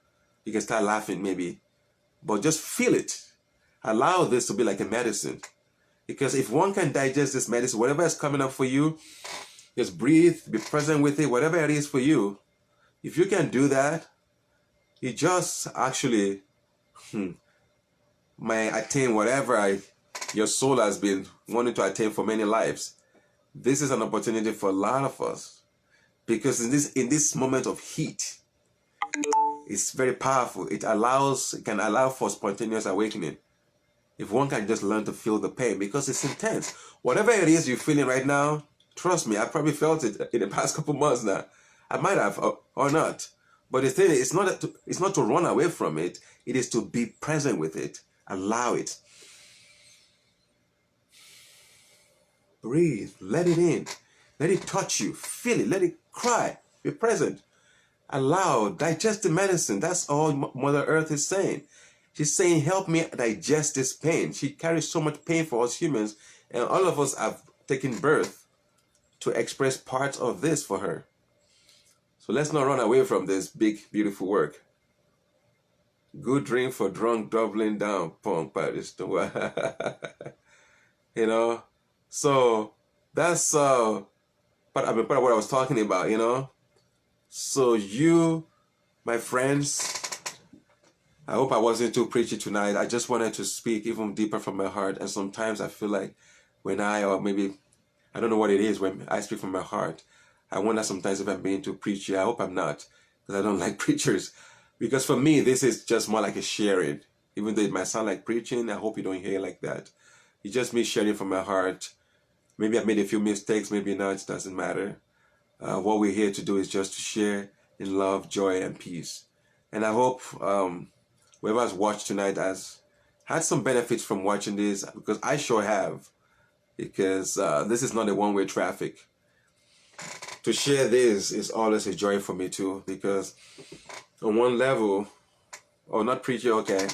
You can start laughing maybe. But just feel it. Allow this to be like a medicine. Because if one can digest this medicine, whatever is coming up for you, just breathe, be present with it, whatever it is for you. If you can do that, you just actually might attain whatever your soul has been wanting to attain for many lives. This is an opportunity for a lot of us, because in this moment of heat, it's very powerful. It can allow for spontaneous awakening. If one can just learn to feel the pain, because it's intense. Whatever it is you're feeling right now, trust me, I probably felt it in the past couple months now. I might have or not. But the thing is, it's not to run away from it. It is to be present with it. Allow it. Breathe. Let it in. Let it touch you. Feel it. Let it cry. Be present. Allow. Digest the medicine. That's all Mother Earth is saying. She's saying, help me digest this pain. She carries so much pain for us humans. And all of us have taken birth to express parts of this for her. So let's not run away from this big, beautiful work. Good drink for drunk, doubling down, punk, Paris. So that's part of what I was talking about, So you, my friends, I hope I wasn't too preachy tonight. I just wanted to speak even deeper from my heart. And sometimes I feel like or maybe, I don't know what it is when I speak from my heart. I wonder sometimes if I'm being too preachy. I hope I'm not, because I don't like preachers. Because for me, this is just more like a sharing. Even though it might sound like preaching, I hope you don't hear it like that. It's just me sharing from my heart. Maybe I made a few mistakes, maybe not, it doesn't matter. What we're here to do is just to share in love, joy, and peace. And I hope whoever has watched tonight has had some benefits from watching this, because I sure have. Because this is not a one-way traffic. To share this is always a joy for me too, because on one level, Oh, not preaching. Okay,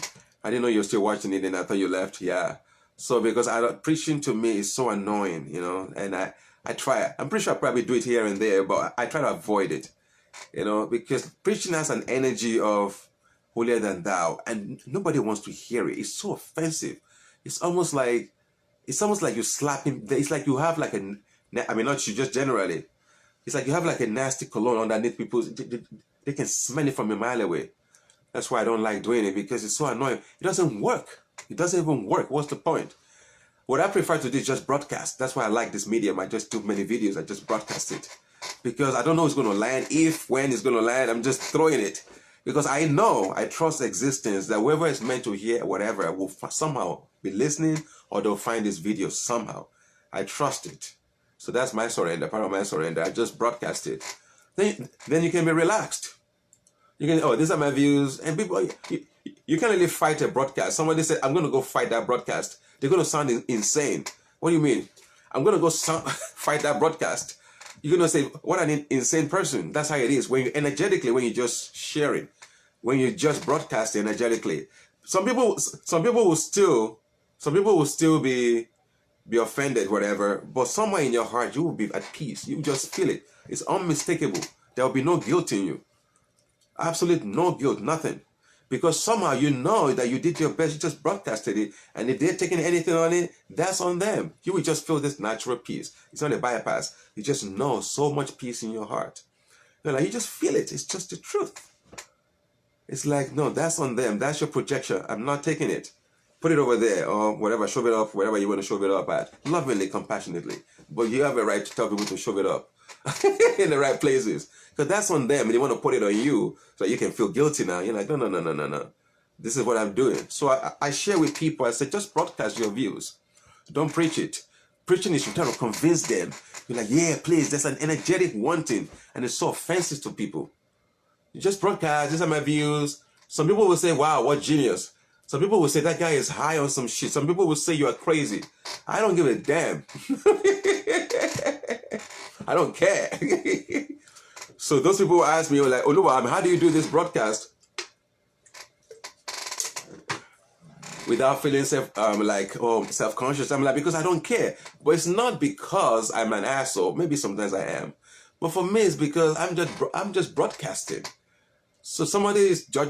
I didn't know you were still watching it, and I thought you left. Yeah. So because preaching to me is so annoying, and I try. I'm pretty sure I probably do it here and there, but I try to avoid it, because preaching has an energy of holier than thou, and nobody wants to hear it. It's so offensive. It's almost like you're slapping. It's like you have like I mean, not you, just generally. It's like you have like a nasty cologne underneath people's. They can smell it from a mile away. That's why I don't like doing it, because it's so annoying. It doesn't work. It doesn't even work. What's the point? What I prefer to do is just broadcast. That's why I like this medium. I just do many videos. I just broadcast it. Because I don't know it's going to land. When it's going to land, I'm just throwing it. Because I trust existence, that whoever is meant to hear whatever will somehow be listening, or they'll find this video somehow. I trust it. So that's my surrender, part of my surrender. I just broadcast it. Then you can be relaxed. You can, these are my views. And people, you can't really fight a broadcast. Somebody said, I'm going to go fight that broadcast. They're going to sound insane. What do you mean? I'm going to go fight that broadcast. You're going to say, what an insane person. That's how it is. When you just share it, when you just broadcast energetically. Some people will still be offended, whatever, but somewhere in your heart, you will be at peace. You just feel it. It's unmistakable. There will be no guilt in you. Absolute no guilt, nothing. Because somehow you know that you did your best, you just broadcasted it, and if they're taking anything on it, that's on them. You will just feel this natural peace. It's not a bypass. You just know so much peace in your heart. You just feel it. It's just the truth. It's like, no, that's on them. That's your projection. I'm not taking it. Put it over there, or whatever, shove it up, wherever you want to shove it up at. Lovingly, compassionately. But you have a right to tell people to shove it up in the right places. Because that's on them, and they want to put it on you so you can feel guilty now. You're like, no. This is what I'm doing. So I share with people. I say, just broadcast your views. Don't preach it. Preaching is you try to convince them. You're like, yeah, please, there's an energetic wanting, and it's so offensive to people. You just broadcast, these are my views. Some people will say, wow, what genius. Some people will say, that guy is high on some shit. Some people will say, you are crazy. I don't give a damn. I don't care. So those people will ask me, like, Oluwa, how do you do this broadcast without feeling self-conscious? I'm like, because I don't care. But it's not because I'm an asshole. Maybe sometimes I am. But for me, it's because I'm just broadcasting. So somebody is judging